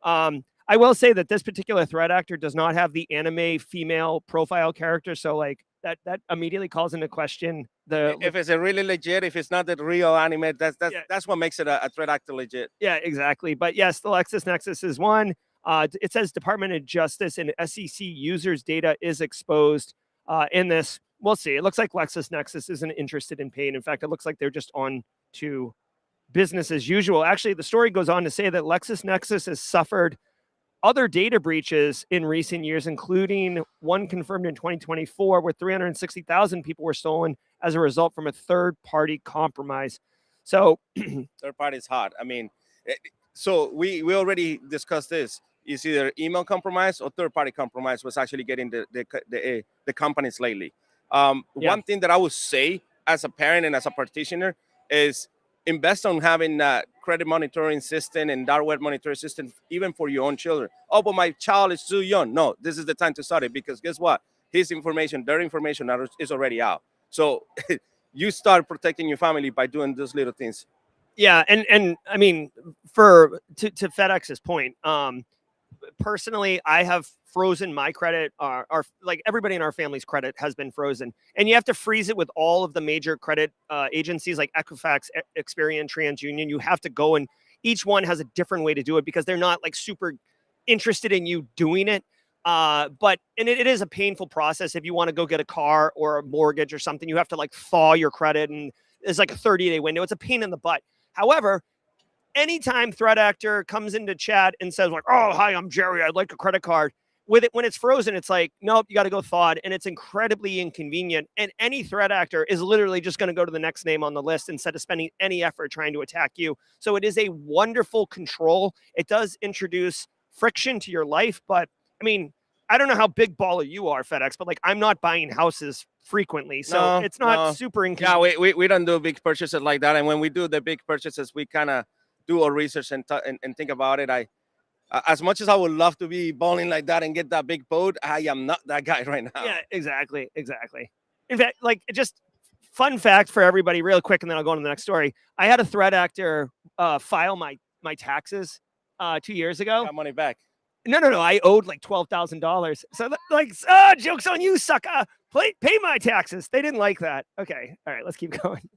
I will say that this particular threat actor does not have the anime female profile character. So like that immediately calls into question the. if it's a really legit, if it's not the real anime, that's what makes it a threat actor legit. Yeah, exactly. But yes, the LexisNexis is one. It says Department of Justice and SEC users' data is exposed in this. We'll see. It looks like LexisNexis isn't interested in paying. In fact, it looks like they're just on to business as usual. Actually, the story goes on to say that LexisNexis has suffered other data breaches in recent years, including one confirmed in 2024, where 360,000 people were stolen as a result from a third-party compromise. So, third party is hot. I mean, so we already discussed this. It's either email compromise or third party compromise was actually getting the companies lately. One thing that I would say as a parent and as a practitioner is invest on having a credit monitoring system and dark web monitoring system, even for your own children. Oh, but my child is too young. No, this is the time to start it because guess what? His information, their information is already out. So you start protecting your family by doing those little things. Yeah, and I mean, to FedEx's point, personally, I have frozen my credit. Our like everybody in our family's credit has been frozen, and you have to freeze it with all of the major credit agencies like Equifax, Experian, TransUnion. You have to go, and each one has a different way to do it because they're not like super interested in you doing it. But it is a painful process. If you want to go get a car or a mortgage or something, you have to like thaw your credit, and it's like a 30-day window. It's a pain in the butt. However, anytime threat actor comes into chat and says like, "Oh, hi, I'm Jerry. I'd like a credit card." With it, when it's frozen, it's like, nope, you got to go thawed, and it's incredibly inconvenient. And any threat actor is literally just going to go to the next name on the list instead of spending any effort trying to attack you. So it is a wonderful control. It does introduce friction to your life, but I mean, I don't know how big baller you are, FedEx, but like I'm not buying houses frequently, so it's not super inconvenient. Yeah, we don't do big purchases like that, and when we do the big purchases, we kind of do our research and think about it. As much as I would love to be balling like that and get that big boat, I am not that guy right now. Yeah, exactly. In fact, like just fun fact for everybody real quick, and then I'll go on to the next story. I had a threat actor file my taxes 2 years ago. Got money back. No. I owed like $12,000. So like, joke's on you, sucker. Pay my taxes. They didn't like that. Okay. All right, let's keep going.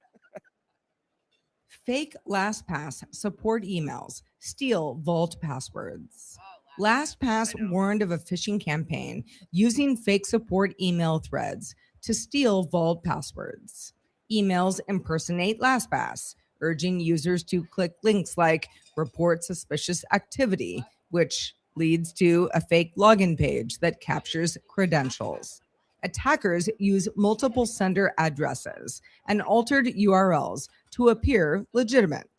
Fake LastPass support emails steal vault passwords. LastPass warned of a phishing campaign using fake support email threads to steal vault passwords. Emails impersonate LastPass, urging users to click links like report suspicious activity, which leads to a fake login page that captures credentials. Attackers use multiple sender addresses and altered URLs to appear legitimate.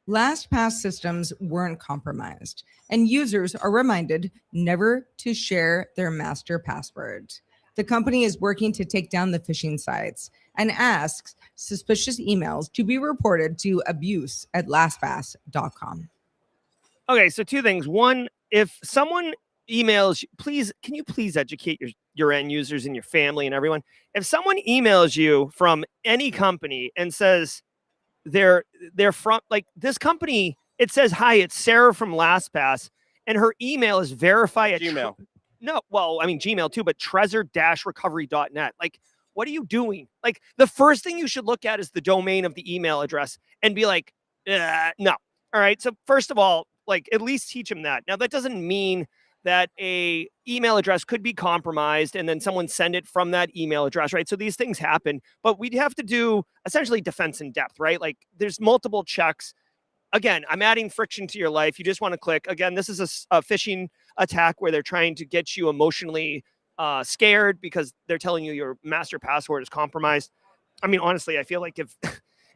LastPass systems weren't compromised, and users are reminded never to share their master password. The company is working to take down the phishing sites and asks suspicious emails to be reported to abuse@lastpass.com. Okay, so two things. One, if someone emails, please, can you please educate your end users and your family and everyone? If someone emails you from any company and says they're from like this company, it says, hi, it's Sarah from LastPass, and her email is verify at Gmail. no, well, I mean Gmail too, but trezor-recovery.net. Like, what are you doing? Like, the first thing you should look at is the domain of the email address and be like, no. All right. So first of all, like, at least teach them that. Now, that doesn't mean that a email address could be compromised and then someone send it from that email address, right? So these things happen, but we'd have to do essentially defense in depth, right? Like, there's multiple checks. Again, I'm adding friction to your life. You just want to click. Again, this is a phishing attack where they're trying to get you emotionally scared because they're telling you your master password is compromised. I mean, honestly, I feel like if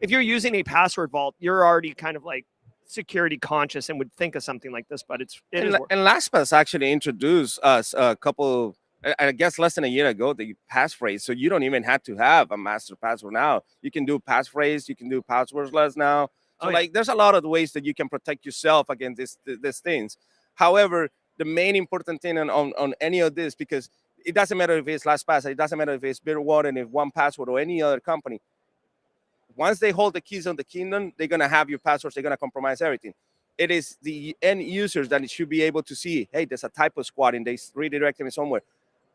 if you're using a password vault, you're already kind of like security conscious and would think of something like this, but it is. And LastPass actually introduced us a couple, I guess less than a year ago, the passphrase. So you don't even have to have a master password now. You can do passphrase, you can do passwordless now. So like, there's a lot of ways that you can protect yourself against these things. However, the main important thing on any of this, because it doesn't matter if it's LastPass, it doesn't matter if it's Bitterwater, and if 1Password or any other company. Once they hold the keys of the kingdom, they're gonna have your passwords. They're gonna compromise everything. It is the end users that should be able to see, hey, there's a typo squad and they redirect me somewhere.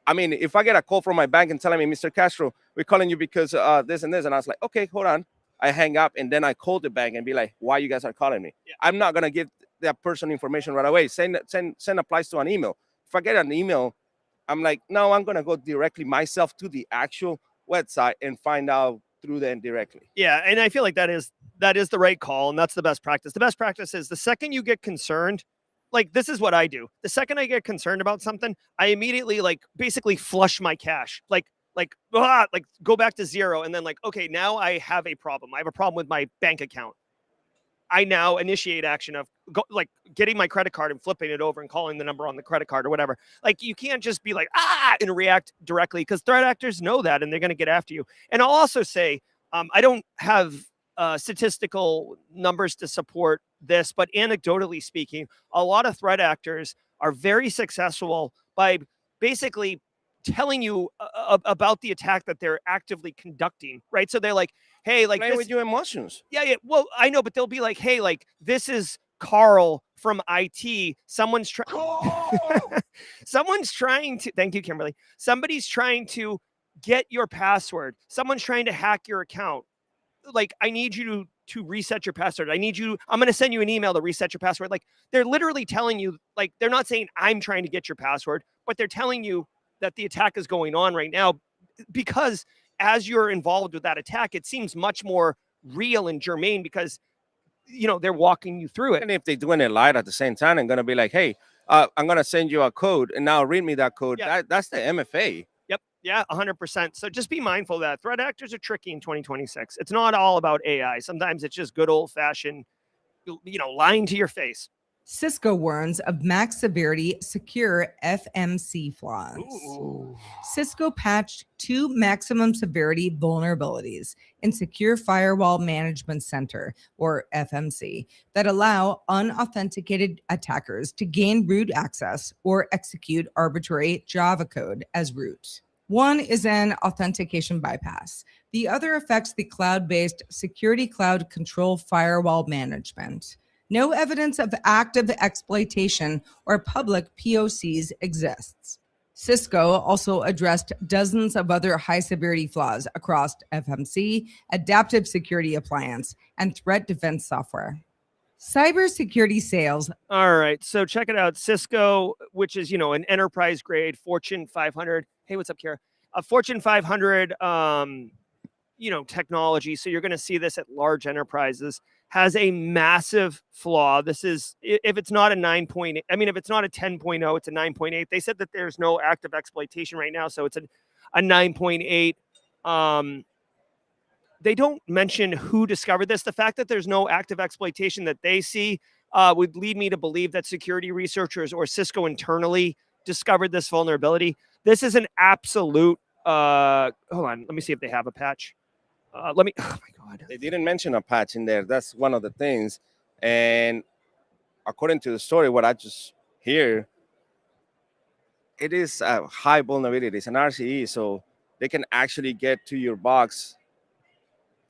I mean, if I get a call from my bank and telling me, Mr. Castro, we're calling you because this and this, and I was like, okay, hold on. I hang up and then I call the bank and be like, why you guys are calling me? Yeah. I'm not gonna give that person information right away. Send applies to an email. If I get an email, I'm like, no, I'm gonna go directly myself to the actual website and find out through them directly. Yeah, and I feel like that is the right call, and that's the best practice. The best practice is the second you get concerned, like, this is what I do. The second I get concerned about something, I immediately like basically flush my cache. Like go back to zero, and then like, okay, now I have a problem. I have a problem with my bank account. I now initiate action of getting my credit card and flipping it over and calling the number on the credit card or whatever. Like, you can't just be like, and react directly, because threat actors know that and they're going to get after you. And I'll also say, I don't have statistical numbers to support this, but anecdotally speaking, a lot of threat actors are very successful by basically telling you about the attack that they're actively conducting, right? So they're like, hey, like, play with your emotions. Yeah. Well, I know, but they'll be like, hey, like, this is Carl from IT. Someone's trying to, thank you, Kimberly. Somebody's trying to get your password. Someone's trying to hack your account. Like, I need you to reset your password. I'm going to send you an email to reset your password. Like, they're literally telling you, like, they're not saying I'm trying to get your password, but they're telling you that the attack is going on right now, because as you're involved with that attack, it seems much more real and germane because, they're walking you through it. And if they're doing it live at the same time, I'm going to be like, hey, I'm going to send you a code and now read me that code. Yeah. That's the MFA. Yep. Yeah, 100%. So just be mindful of that. Threat actors are tricky in 2026. It's not all about AI. Sometimes it's just good old fashioned, lying to your face. Cisco warns of max severity secure FMC flaws. Ooh. Cisco patched 2 maximum severity vulnerabilities in Secure Firewall Management Center, or FMC, that allow unauthenticated attackers to gain root access or execute arbitrary Java code as root. One is an authentication bypass. The other affects the cloud-based Security Cloud Control Firewall Management. No evidence of active exploitation or public POCs exists. Cisco also addressed dozens of other high-severity flaws across FMC, Adaptive Security Appliance, and threat defense software. Cybersecurity sales. All right, so check it out. Cisco, which is, an enterprise-grade Fortune 500. Hey, what's up, Kara? A Fortune 500, technology. So you're going to see this at large enterprises. Has a massive flaw. This is, if it's not a 9.8, if it's not a 10.0, it's a 9.8. They said that there's no active exploitation right now, so it's a 9.8. They don't mention who discovered this. The fact that there's no active exploitation that they see would lead me to believe that security researchers or Cisco internally discovered this vulnerability. This is an absolute, hold on, let me see if they have a patch. Oh my God. They didn't mention a patch in there. That's one of the things. And according to the story, what I just hear, it is a high vulnerability. It's an RCE, so they can actually get to your box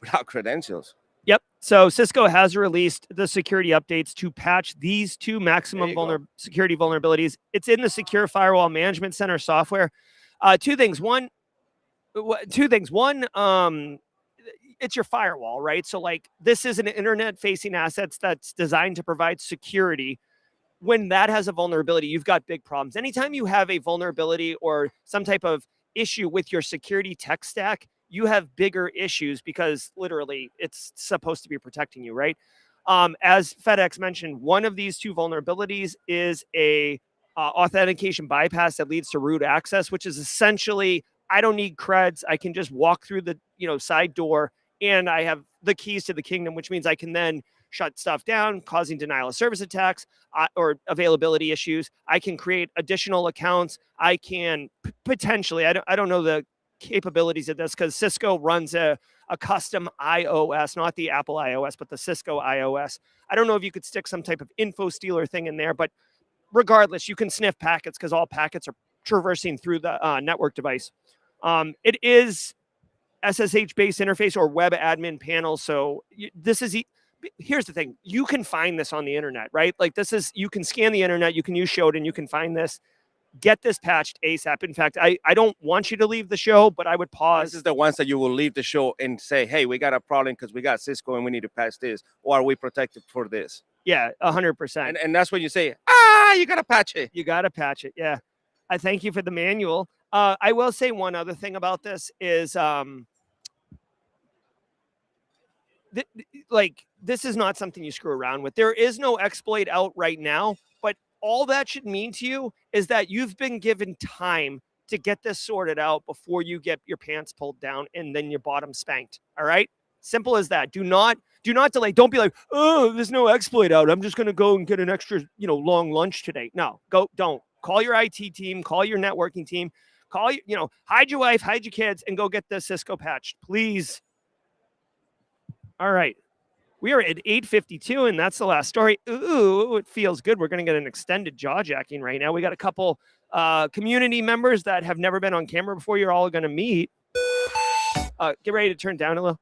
without credentials. Yep. So Cisco has released the security updates to patch these two maximum security vulnerabilities. It's in the Secure Firewall Management Center software. Two things. One, it's your firewall, right? So like this is an internet-facing asset that's designed to provide security. When that has a vulnerability, you've got big problems. Anytime you have a vulnerability or some type of issue with your security tech stack, you have bigger issues because literally it's supposed to be protecting you, right? As FedEx mentioned, one of these two vulnerabilities is a authentication bypass that leads to root access, which is essentially, I don't need creds. I can just walk through the side door and I have the keys to the kingdom, which means I can then shut stuff down, causing denial of service attacks or availability issues. I can create additional accounts. I can potentially, I don't know the capabilities of this because Cisco runs a custom iOS, not the Apple iOS, but the Cisco iOS. I don't know if you could stick some type of info stealer thing in there, but regardless, you can sniff packets because all packets are traversing through the network device. It is SSH-based interface or web admin panel. So this is here's the thing. You can find this on the internet, right? Like you can scan the internet, you can use Shodan, you can find this. Get this patched ASAP. In fact, I don't want you to leave the show, but I would pause. This is the ones that you will leave the show and say, hey, we got a problem because we got Cisco and we need to patch this. Or are we protected for this? Yeah, 100%. And that's when you say, you got to patch it. You got to patch it. Yeah. I thank you for the manual. I will say one other thing about this is this is not something you screw around with. There is no exploit out right now, but all that should mean to you is that you've been given time to get this sorted out before you get your pants pulled down and then your bottom spanked. All right. Simple as that. Do not delay. Don't be like, oh, there's no exploit out. I'm just going to go and get an extra, long lunch today. No, don't call your IT team, call your networking team, hide your wife, hide your kids and go get the Cisco patched, please. All right. We are at 8:52, and that's the last story. Ooh, it feels good. We're going to get an extended jawjacking right now. We got a couple community members that have never been on camera before. You're all going to meet. Get ready to turn down a little.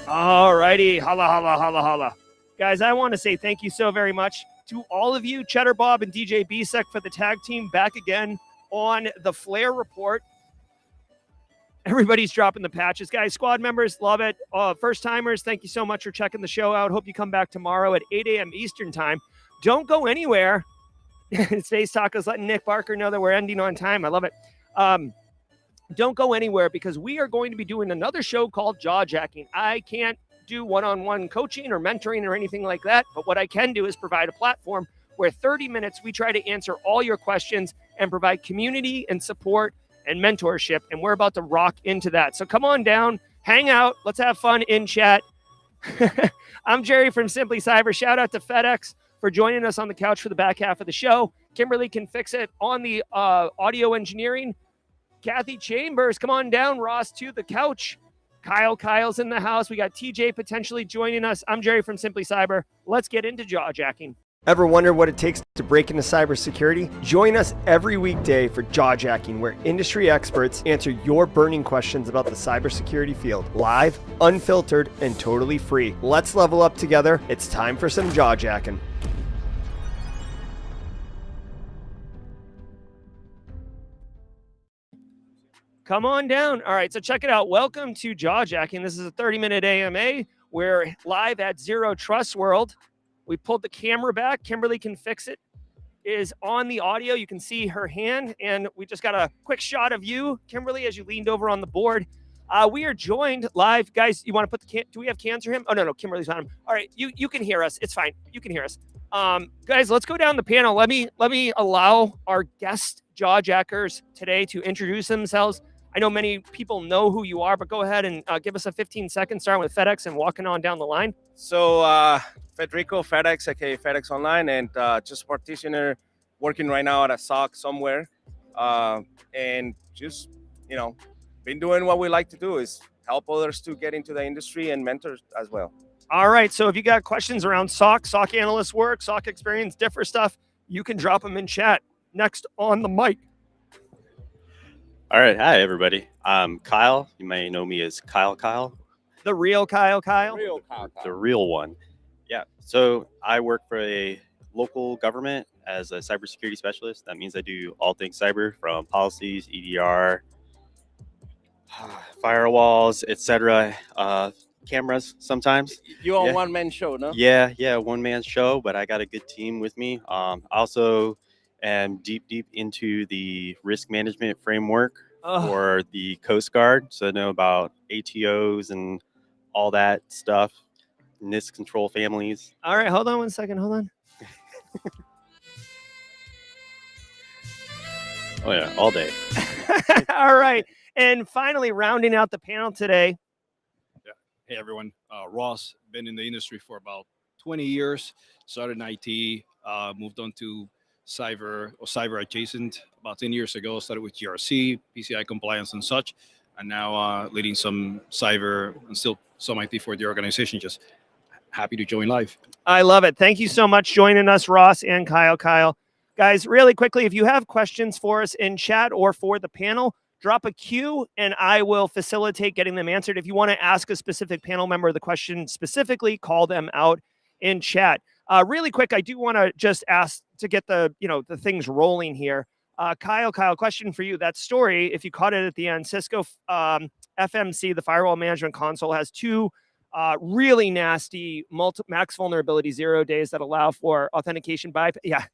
All righty. Holla, holla, holla, holla. Guys, I want to say thank you so very much to all of you, Cheddar Bob and DJ Bisek for the tag team back again on the Flare Report. Everybody's dropping the patches. Guys, squad members, love it. First timers, thank you so much for checking the show out. Hope you come back tomorrow at 8 a.m. Eastern time. Don't go anywhere. Space Taco's letting Nick Barker know that we're ending on time. I love it. Don't go anywhere because we are going to be doing another show called Jawjacking. I can't do one-on-one coaching or mentoring or anything like that, but what I can do is provide a platform where 30 minutes we try to answer all your questions and provide community and support and mentorship, and we're about to rock into that. So come on down, hang out, let's have fun in chat. I'm Jerry from Simply Cyber. Shout out to FedEx for joining us on the couch for the back half of the show. Kimberly can fix it on the audio engineering. Kathy Chambers, come on down. Ross to the couch. Kyle's in the house. We got TJ potentially joining us. I'm Jerry from Simply Cyber. Let's get into jawjacking. Ever wonder what it takes to break into cybersecurity? Join us every weekday for Jawjacking, where industry experts answer your burning questions about the cybersecurity field. Live, unfiltered, and totally free. Let's level up together. It's time for some Jawjacking. Come on down. All right, so check it out. Welcome to Jawjacking. This is a 30-minute AMA. We're live at Zero Trust World. We pulled the camera back. Kimberly can fix it. Is on the audio. You can see her hand, and we just got a quick shot of you, Kimberly, as you leaned over on the board. We are joined live. Guys, you want to put the do we have cans for him? Oh, no, Kimberly's on him. All right, you can hear us. It's fine. You can hear us. Guys, let's go down the panel. Let me allow our guest jawjackers today to introduce themselves. I know many people know who you are, but go ahead and give us a 15 seconds, starting with FedEx and walking on down the line. So Federico, FedEx, aka FedEx Online, and just practitioner working right now at a SOC somewhere. And just, been doing what we like to do is help others to get into the industry and mentor as well. All right. So if you got questions around SOC analyst work, SOC experience, different stuff, you can drop them in chat. Next on the mic. All right. Hi, everybody. I'm Kyle. You may know me as Kyle. The real Kyle. The real one. Yeah. So I work for a local government as a cybersecurity specialist. That means I do all things cyber, from policies, EDR, firewalls, etc. Cameras sometimes. You on Yeah. one-man show, no? Yeah, one-man show, but I got a good team with me. Also am deep into the risk management framework for the Coast Guard. So I know about ATOs and all that stuff, NIST control families. All right, hold on one second. Hold on. Oh yeah, all day. All right. And finally, rounding out the panel today. Hey everyone, Ross, been in the industry for about 20 years, started in IT, moved on to cyber adjacent about 10 years ago, started with GRC, PCI compliance and such, and now leading some cyber and still some IT for the organization. Just happy to join live. I love it. Thank you so much joining us, Ross and Kyle. Guys, really quickly, if you have questions for us in chat or for the panel, drop a Q and I will facilitate getting them answered. If you want to ask a specific panel member the question specifically, call them out in chat. Really quick, I do want to just ask to get the things rolling here. Kyle, question for you. That story, if you caught it at the end, Cisco FMC, the firewall management console, has two really nasty max vulnerability 0 days that allow for authentication bypass. Yeah.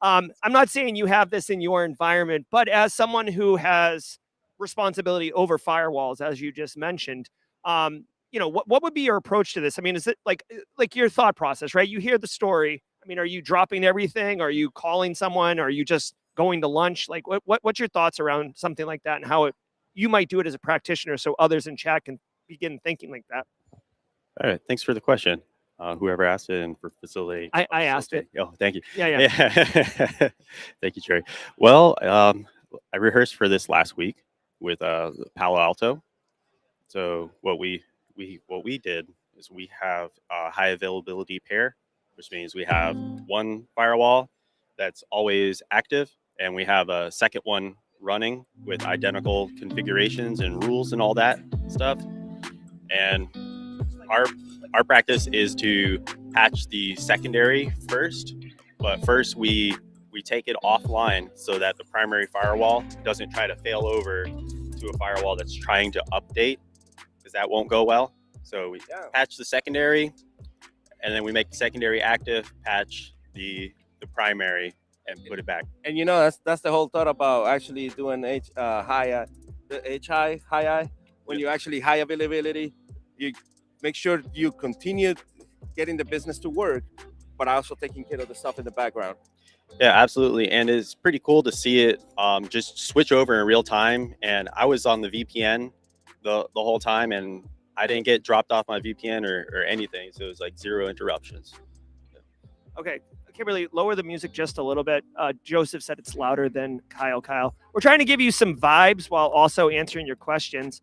I'm not saying you have this in your environment, but as someone who has responsibility over firewalls, as you just mentioned, what would be your approach to this? I mean, is it like your thought process, right? You hear the story. I mean, are you dropping everything? Are you calling someone? Are you just going to lunch? Like, what's your thoughts around something like that and how you might do it as a practitioner so others in chat can begin thinking like that? All right, thanks for the question. Whoever asked it and for facilitating. I asked it. Oh, thank you. Yeah. Thank you, Jerry. Well, I rehearsed for this last week with Palo Alto. So what we did is we have a high availability pair, which means we have one firewall that's always active, and we have a second one running with identical configurations and rules and all that stuff. And our practice is to patch the secondary first, but first we take it offline so that the primary firewall doesn't try to fail over to a firewall that's trying to update, because that won't go well. So we patch the secondary, and then we make the secondary active, patch the primary, and put it back. And that's the whole thought about actually doing high when you actually high availability, you make sure you continue getting the business to work, but also taking care of the stuff in the background. Yeah, absolutely. And it's pretty cool to see it just switch over in real time. And I was on the VPN the whole time, and I didn't get dropped off my VPN or anything. So it was like 0 interruptions. Okay, Kimberly, lower the music just a little bit. Joseph said it's louder than Kyle. We're trying to give you some vibes while also answering your questions.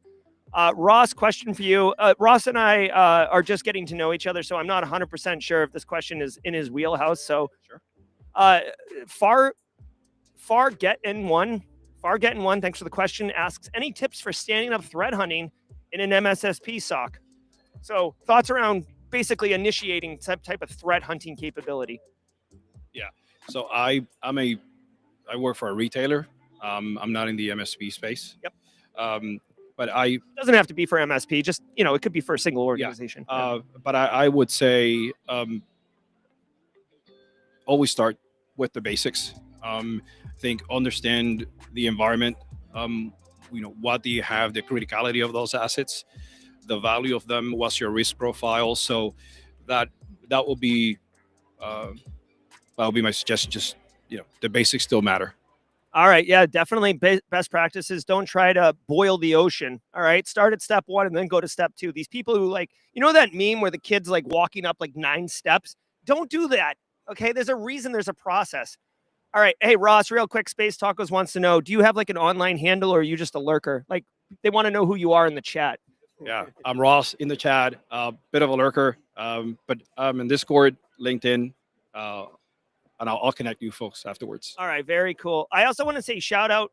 Ross, question for you. Ross and I are just getting to know each other, so I'm not 100% sure if this question is in his wheelhouse. So, Sure. Far Getting One, thanks for the question, asks, any tips for standing up threat hunting in an MSSP SOC? So thoughts around basically initiating some type of threat hunting capability. Yeah. So I work for a retailer. I'm not in the MSP space. Yep. But it doesn't have to be for MSP, just, it could be for a single organization. But I would say always start with the basics. Understand the environment. What do you have, the criticality of those assets, the value of them, what's your risk profile. So that will be my suggestion. Just, the basics still matter. All right. Yeah, definitely. Best practices. Don't try to boil the ocean. All right. Start at step 1 and then go to step 2. These people who that meme where the kid's walking up 9 steps. Don't do that. Okay. There's a reason. There's a process. All right. Hey, Ross, real quick. Space Tacos wants to know, do you have an online handle, or are you just a lurker? They want to know who you are in the chat. Yeah. I'm Ross in the chat. Bit of a lurker. But I'm in Discord, LinkedIn, and I'll connect you folks afterwards. All right, very cool. I also want to say shout out,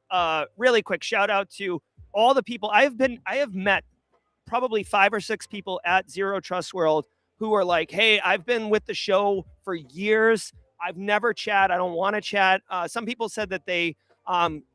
really quick shout out to all the people I have met probably 5 or 6 people at Zero Trust World who are like, hey, I've been with the show for years. I've never chat. I don't want to chat. Some people said that they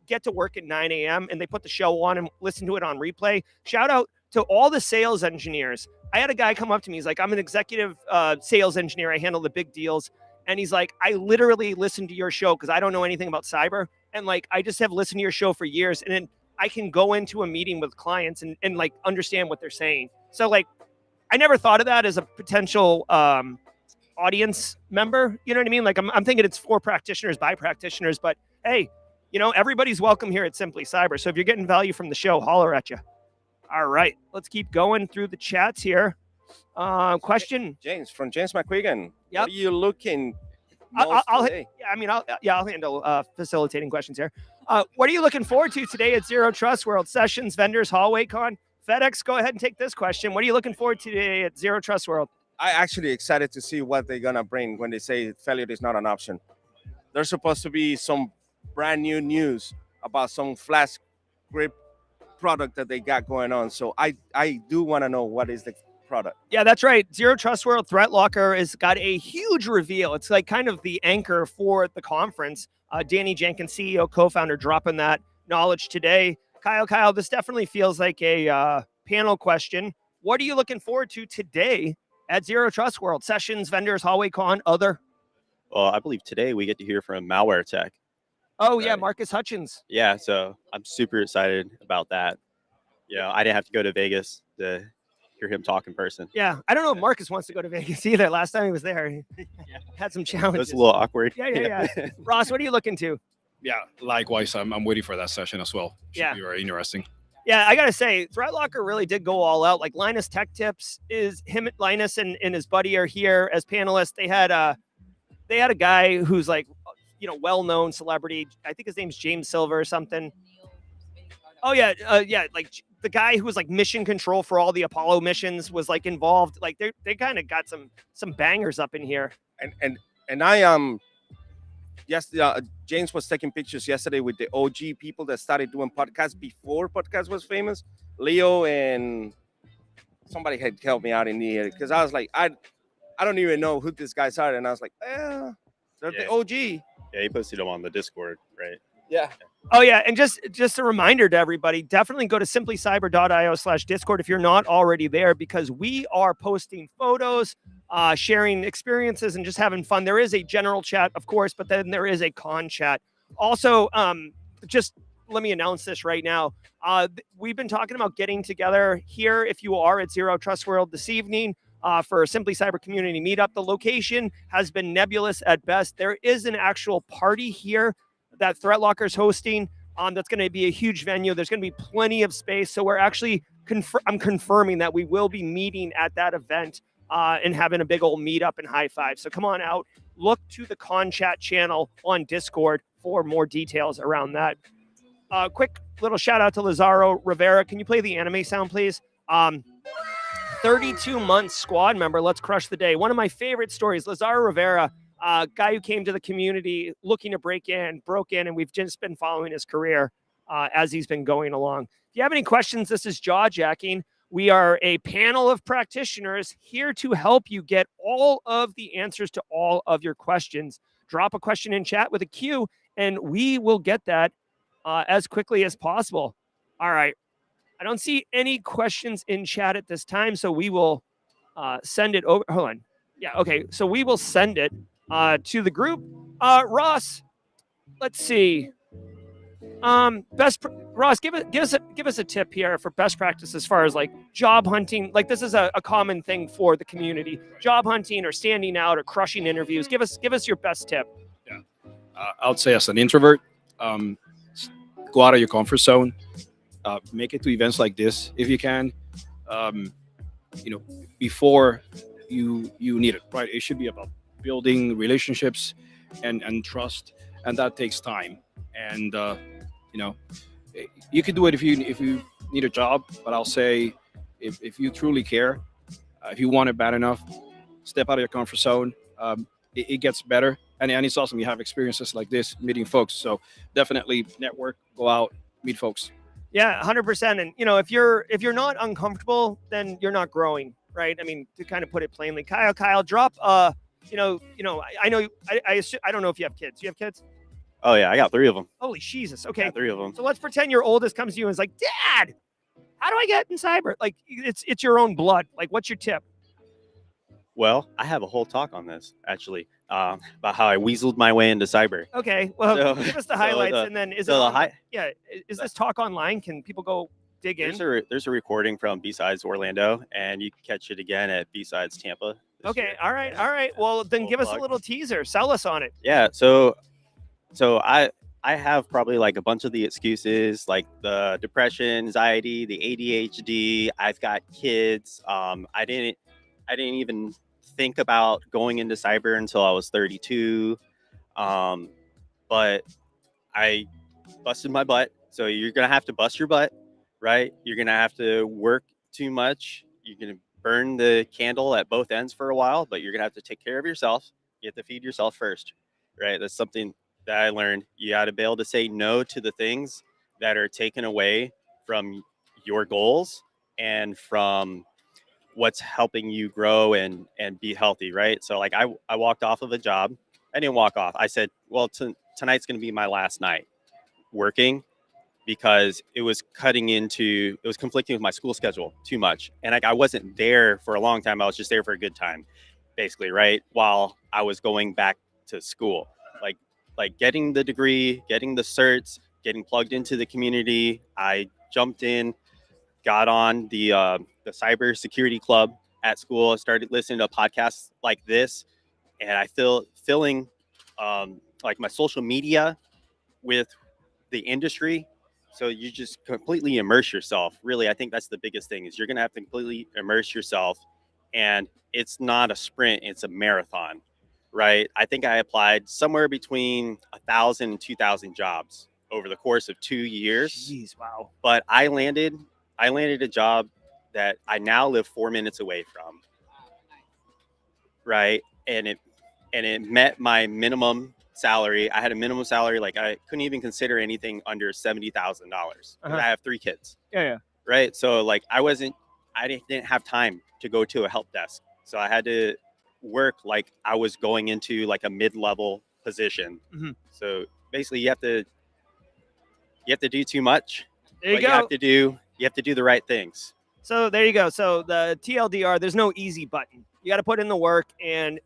get to work at 9 a.m. and they put the show on and listen to it on replay. Shout out to all the sales engineers. I had a guy come up to me. He's like, I'm an executive sales engineer. I handle the big deals. And he's like, I literally listen to your show because I don't know anything about cyber. And like, I just have listened to your show for years. And then I can go into a meeting with clients and like understand what they're saying. So like, I never thought of that as a potential audience member. You know what I mean? Like I'm thinking it's for practitioners by practitioners, but hey, you know, everybody's welcome here at Simply Cyber. So if you're getting value from the show, holler at you. All right, let's keep going through the chats here. Question, James from James McQuiggan. Yep. What are you looking? I'll handle facilitating questions here. What are you looking forward to today at Zero Trust World? Sessions, vendors, hallway con? FedEx, go ahead and take this question. What are you looking forward to today at Zero Trust World? I actually excited to see what they're gonna bring when they say failure is not an option. There's supposed to be some brand new news about some flash grip product that they got going on. So I do want to know what is the product. Yeah, that's right. Zero Trust World Threat Locker has got a huge reveal. It's like kind of the anchor for the conference. Danny Jenkins, CEO, co-founder, dropping that knowledge today. Kyle, this definitely feels like a panel question. What are you looking forward to today at Zero Trust World? Sessions, vendors, hallway con, other? Well, I believe today we get to hear from Malware Tech. Oh, yeah, Marcus Hutchins. Yeah, so I'm super excited about that. You know, I didn't have to go to Vegas to hear him talk in person. Yeah, I don't know if Marcus wants to go to Vegas either. Last time he was there, he had some It challenges. was a little awkward. Yeah. Ross, what are you looking to? Yeah, likewise. I'm waiting for that session as well. Should be very interesting. Yeah, I gotta say, Threat Locker really did go all out. Like Linus Tech Tips is him, Linus and his buddy are here as panelists. They had a guy who's like, you know, well-known celebrity. I think his name's James Silver or something. Oh yeah, like the guy who was like mission control for all the Apollo missions was like involved. Like they kind of got some bangers up in here. And I yes, James was taking pictures yesterday with the OG people that started doing podcasts before podcast was famous. Leo and somebody had helped me out in the area because I was like, I don't even know who these guys are, and I was like, they're the OG. Yeah, he posted them on the Discord, right? Yeah. Oh yeah, and just a reminder to everybody, definitely go to simplycyber.io/Discord if you're not already there, because we are posting photos, sharing experiences, and just having fun. There is a general chat, of course, but then there is a con chat. Also, just let me announce this right now. We've been talking about getting together here, if you are at Zero Trust World this evening, for a Simply Cyber community meetup. The location has been nebulous at best. There is an actual party here that Threat Locker is hosting. That's going to be a huge venue. There's going to be plenty of space. So we're actually I'm confirming that we will be meeting at that event and having a big old meetup and high five. So come on out. Look to the Con Chat channel on Discord for more details around that. Quick little shout out to Lazaro Rivera. Can you play the anime sound, please? 32-month squad member. Let's crush the day. One of my favorite stories, Lazaro Rivera, guy who came to the community looking to broke in, and we've just been following his career as he's been going along. If you have any questions, this is Jawjacking. We are a panel of practitioners here to help you get all of the answers to all of your questions. Drop a question in chat with a Q, and we will get that as quickly as possible. All right. I don't see any questions in chat at this time, so we will send it over. Hold on. Yeah, okay. So we will send it to the group. Ross, let's see. Ross, give us a tip here for best practice as far as like job hunting. Like this is a common thing for the community. Job hunting or standing out or crushing interviews. Give us your best tip. Yeah, I would say as an introvert, go out of your comfort zone. Make it to events like this if you can. Before you need it, right? It should be about building relationships and trust, and that takes time. And you can do it if you need a job, but I'll say if you truly care, if you want it bad enough, step out of your comfort zone. It gets better and it's awesome you have experiences like this, meeting folks. So definitely network, go out, meet folks. Yeah, 100%. And if you're not uncomfortable, then you're not growing, right? I mean, to kind of put it plainly, Kyle, drop. I know. I don't know if you have kids. You have kids? Oh yeah, I got 3 of them. Holy Jesus. Okay. Yeah, 3 of them. So let's pretend your oldest comes to you and is like, Dad, how do I get in cyber? Like, it's your own blood. Like, what's your tip? Well, I have a whole talk on this actually, about how I weaseled my way into cyber. Okay. Well, So- give us the so highlights, the- and then is so it the on- high- Yeah. Is this talk online? Can people go dig in? There's a recording from B-Sides Orlando, and you can catch it again at B-Sides Tampa. this Okay. year. All right. Well, then Full give us a plug. little teaser. Sell us on it. Yeah, so I have probably like a bunch of the excuses, like the depression, anxiety, the ADHD. I've got kids. I didn't even think about going into cyber until I was 32. But I busted my butt. So you're gonna have to bust your butt, right? You're gonna have to work too much. You're gonna burn the candle at both ends for a while, but you're gonna have to take care of yourself. You have to feed yourself first, right? That's something that I learned. You got to be able to say no to the things that are taken away from your goals and from what's helping you grow and be healthy, right? So like I walked off of a job. I didn't walk off. I said, well, tonight's going to be my last night working, because it was conflicting with my school schedule too much. And I wasn't there for a long time. I was just there for a good time, basically, right? While I was going back to school, like getting the degree, getting the certs, getting plugged into the community. I jumped in, got on the cybersecurity club at school. I started listening to podcasts like this, and I filling like my social media with the industry. So you just completely immerse yourself. Really, I think that's the biggest thing, is you're gonna have to completely immerse yourself, and it's not a sprint; it's a marathon, right? I think I applied somewhere between 1,000 and 2,000 jobs over the course of 2 years. Jeez, wow. But I landed a job that I now live 4 minutes away from, right? And it met my minimum salary. I had a minimum salary, like I couldn't even consider anything under $70,000. Uh-huh. I have 3 kids, Yeah. right? So like I didn't have time to go to a help desk, so I had to work like I was going into like a mid-level position. Mhm. So basically, you have to do too much. There you but go. You have to do the right things. So there you go. So the TLDR, there's no easy button. You got to put in the work and,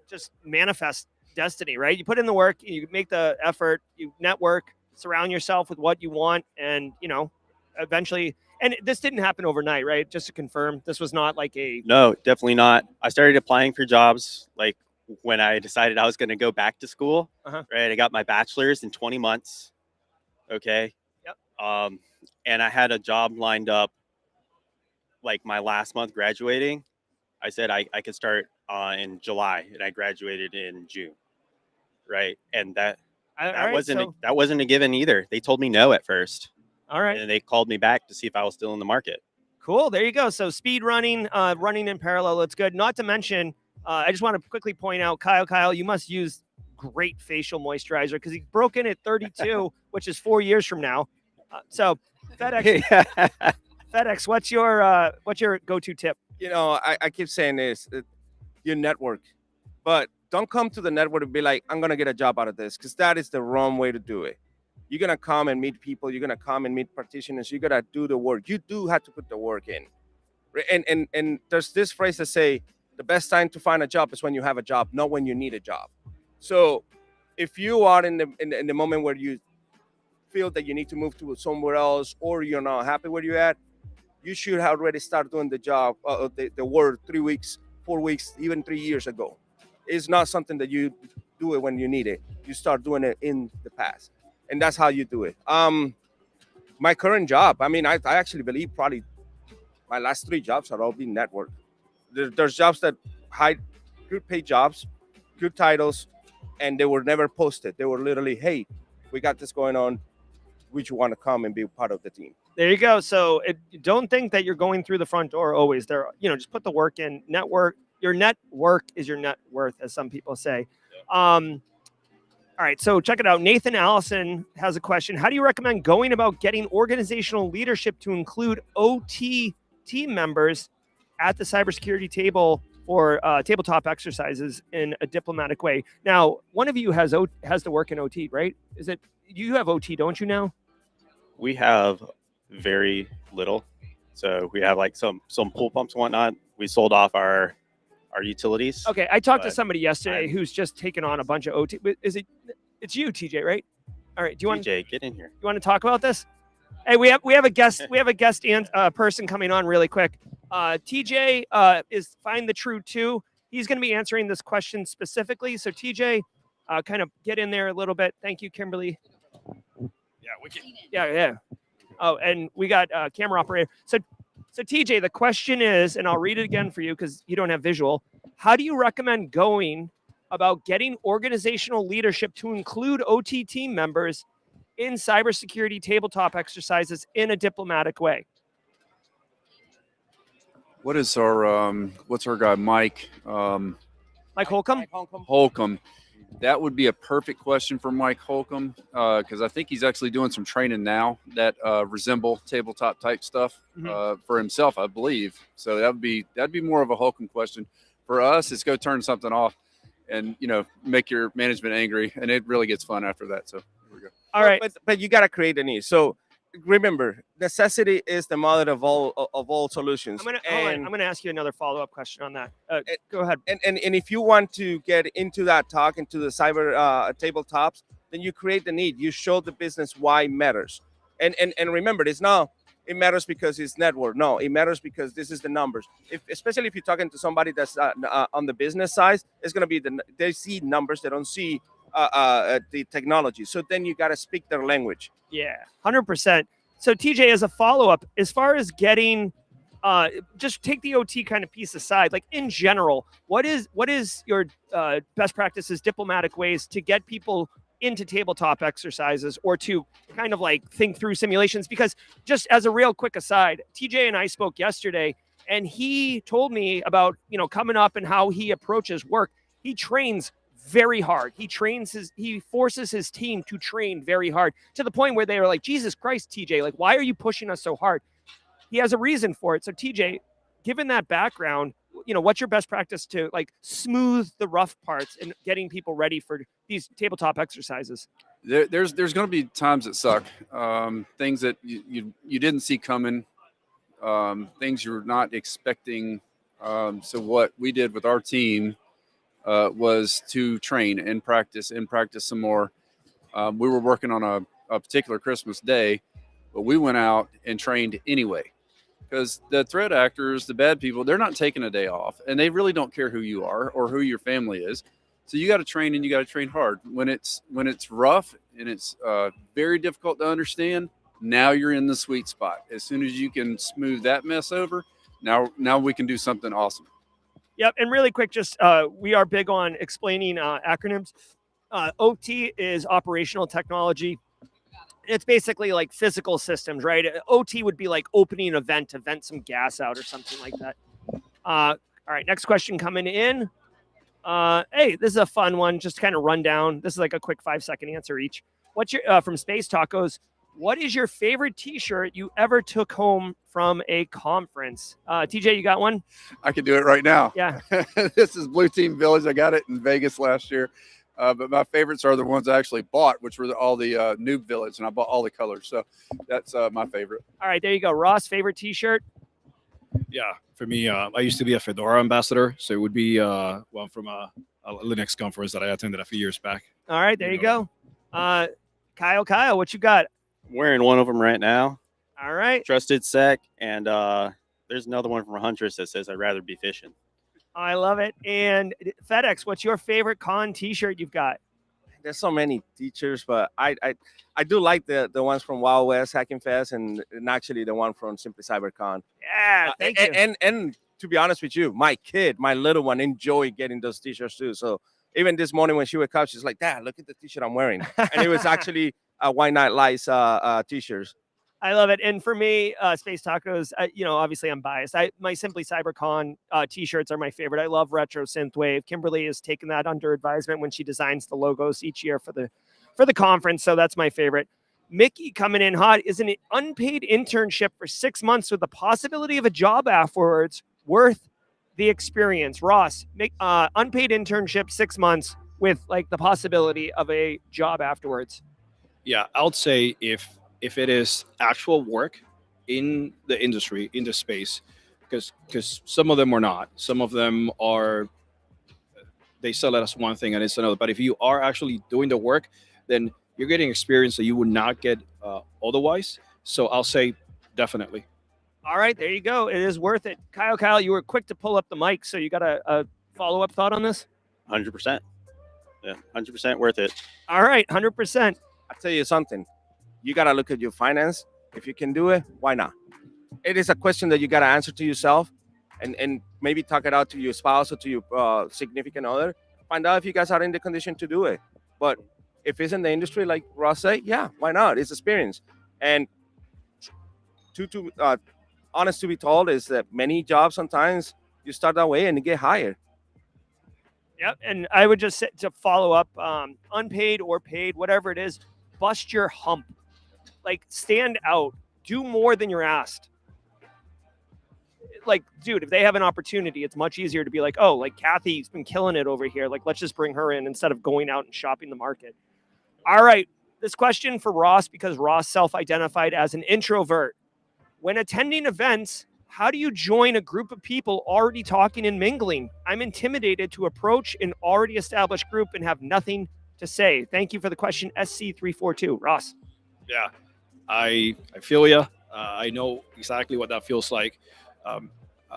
just manifest destiny, right? You put in the work, you make the effort, you network, surround yourself with what you want, and, eventually. And this didn't happen overnight, right? Just to confirm, this was not like a. No, definitely not. I started applying for jobs like when I decided I was going to go back to school. Uh-huh. Right, I got my bachelor's in 20 months. Okay. Yep. And I had a job lined up like my last month graduating. I said I could start in July, and I graduated in June. Right, and that wasn't a given either. They told me no at first. All right. And they called me back to see if I was still in the market. Cool. There you go. So speed running, running in parallel. It's good. Not to mention, I just want to quickly point out, Kyle, you must use great facial moisturizer, because he broke in at 32, which is 4 years from now. So FedEx, what's your go-to tip? I keep saying this, your network, but don't come to the network and be like, I'm going to get a job out of this, because that is the wrong way to do it. You're going to come and meet people. You're going to come and meet practitioners. You're going to do the work. You do have to put the work in. And there's this phrase that say, the best time to find a job is when you have a job, not when you need a job. So if you are in the moment where you feel that you need to move to somewhere else, or you're not happy where you're at, you should have already started doing the job, the work 3 weeks, 4 weeks, even 3 years ago. It's not something that you do it when you need it. You start doing it in the past. And that's how you do it. My current job, I actually believe probably my last 3 jobs are all being networked. There's jobs that hide good paid jobs, good titles, and they were never posted. They were literally, hey, we got this going on. Would you want to come and be part of the team? There you go. So don't think that you're going through the front door always. Just put the work in. Network. Your network is your net worth, as some people say. All right, so check it out. Nathan Allison has a question. How do you recommend going about getting organizational leadership to include OT team members at the cybersecurity table for tabletop exercises in a diplomatic way? Now, one of you has to work in OT, right? Is it you have OT, don't you now? We have very little. So we have like some pool pumps and whatnot. We sold off our utilities. Okay, I talked to But somebody yesterday who's just taken on a bunch of OT. But it's you, TJ, right? All right. Do you want TJ, get in here. You want to talk about this? Hey, we have a guest. We have a guest and person coming on really quick. TJ is Find the True 2. He's going to be answering this question specifically. So TJ, kind of get in there a little bit. Thank you, Kimberly. Yeah, we can. Yeah. Oh, and we got camera operator. So TJ, the question is, and I'll read it again for you because you don't have visual. How do you recommend going about getting organizational leadership to include OT team members in cybersecurity tabletop exercises in a diplomatic way? What's our guy, Mike? Mike Holcomb? Holcomb. That would be a perfect question for Mike Holcomb because I think he's actually doing some training now that resemble tabletop type stuff for himself, I believe. So that'd be more of a Holcomb question. For us, it's go turn something off and make your management angry, and it really gets fun after that. So here we go. All right, but you got to create a need. So remember, necessity is the mother of all solutions. I'm gonna ask you another follow-up question on that. Go ahead. And if you want to get into that talk, into the cyber tabletops, then you create the need. You show the business why it matters. And remember, it matters because it's network. No, it matters because this is the numbers. Especially if you're talking to somebody that's on the business side, it's gonna be they see numbers, they don't see the technology. So then you got to speak their language. Yeah, 100%. So TJ, as a follow-up, as far as getting, just take the OT kind of piece aside, like in general, what is your best practices, diplomatic ways to get people into tabletop exercises or to kind of like think through simulations? Because just as a real quick aside, TJ and I spoke yesterday and he told me about, coming up and how he approaches work. He trains very hard. He forces his team to train very hard to the point where they were like, Jesus Christ, TJ, like, why are you pushing us so hard? He has a reason for it. So TJ, given that background, what's your best practice to like smooth the rough parts and getting people ready for these tabletop exercises? There's going to be times that suck, things that you didn't see coming, things you're not expecting. So what we did with our team was to train and practice some more. We were working on a particular Christmas day, but we went out and trained anyway. Because the threat actors, the bad people, they're not taking a day off, and they really don't care who you are or who your family is. So you got to train, and you got to train hard. When it's rough and it's very difficult to understand, now you're in the sweet spot. As soon as you can smooth that mess over, now we can do something awesome. Yep, and really quick, just we are big on explaining acronyms. OT is operational technology. It's basically like physical systems, right? OT would be like opening a vent to vent some gas out or something like that. All right, next question coming in. Hey, this is a fun one. Just kind of run down. This is like a quick 5-second answer each. What's your from Space Tacos? What is your favorite T-shirt you ever took home from a conference? TJ, you got one? I can do it right now. Yeah. This is Blue Team Village. I got it in Vegas last year. But my favorites are the ones I actually bought, which were all the Noob Village, and I bought all the colors. So that's my favorite. All right, there you go. Ross, favorite T-shirt? Yeah, for me, I used to be a Fedora ambassador, so it would be one from a Linux conference that I attended a few years back. All right, there you go. Kyle, what you got? Wearing one of them right now. All right. Trusted Sec, and there's another one from Huntress that says I'd rather be fishing. I love it. And FedEx, what's your favorite con T-shirt you've got? There's so many teachers, but I do like the ones from Wild West Hacking Fest and actually the one from Simply CyberCon. Yeah, thank you. And to be honest with you, my little one, enjoy getting those T-shirts too. So even this morning when she woke up, she's like, Dad, look at the T-shirt I'm wearing. And it was actually a Why Not Lies T-shirts. I love it. And for me, Space Tacos, obviously I'm biased. My Simply CyberCon t-shirts are my favorite. I love retro synthwave. Kimberly has taken that under advisement when she designs the logos each year for the conference. So that's my favorite. Mickey coming in hot. Is an unpaid internship for 6 months with the possibility of a job afterwards worth the experience? Ross, unpaid internship 6 months with like the possibility of a job afterwards. Yeah, I would say if it is actual work in the industry, in the space, because some of them are not. Some of them are, they sell it as one thing and it's another. But if you are actually doing the work, then you're getting experience that you would not get otherwise. So I'll say definitely. All right, there you go. It is worth it. Kyle, you were quick to pull up the mic, so you got a follow-up thought on this? 100%. Yeah, 100% worth it. All right, 100%. I'll tell you something. You got to look at your finance. If you can do it, why not? It is a question that you got to answer to yourself and maybe talk it out to your spouse or to your significant other. Find out if you guys are in the condition to do it. But if it's in the industry, like Ross said, yeah, why not? It's experience. And honest to be told is that many jobs sometimes you start that way and you get hired. Yep, and I would just say to follow up, unpaid or paid, whatever it is, bust your hump. Like, stand out. Do more than you're asked. Like, dude, if they have an opportunity, it's much easier to be like, oh, like Kathy's been killing it over here. Like, let's just bring her in instead of going out and shopping the market. All right, this question for Ross, because Ross self-identified as an introvert. When attending events, how do you join a group of people already talking and mingling? I'm intimidated to approach an already established group and have nothing to say. Thank you for the question, SC342. Ross. Yeah, I feel you. I know exactly what that feels like.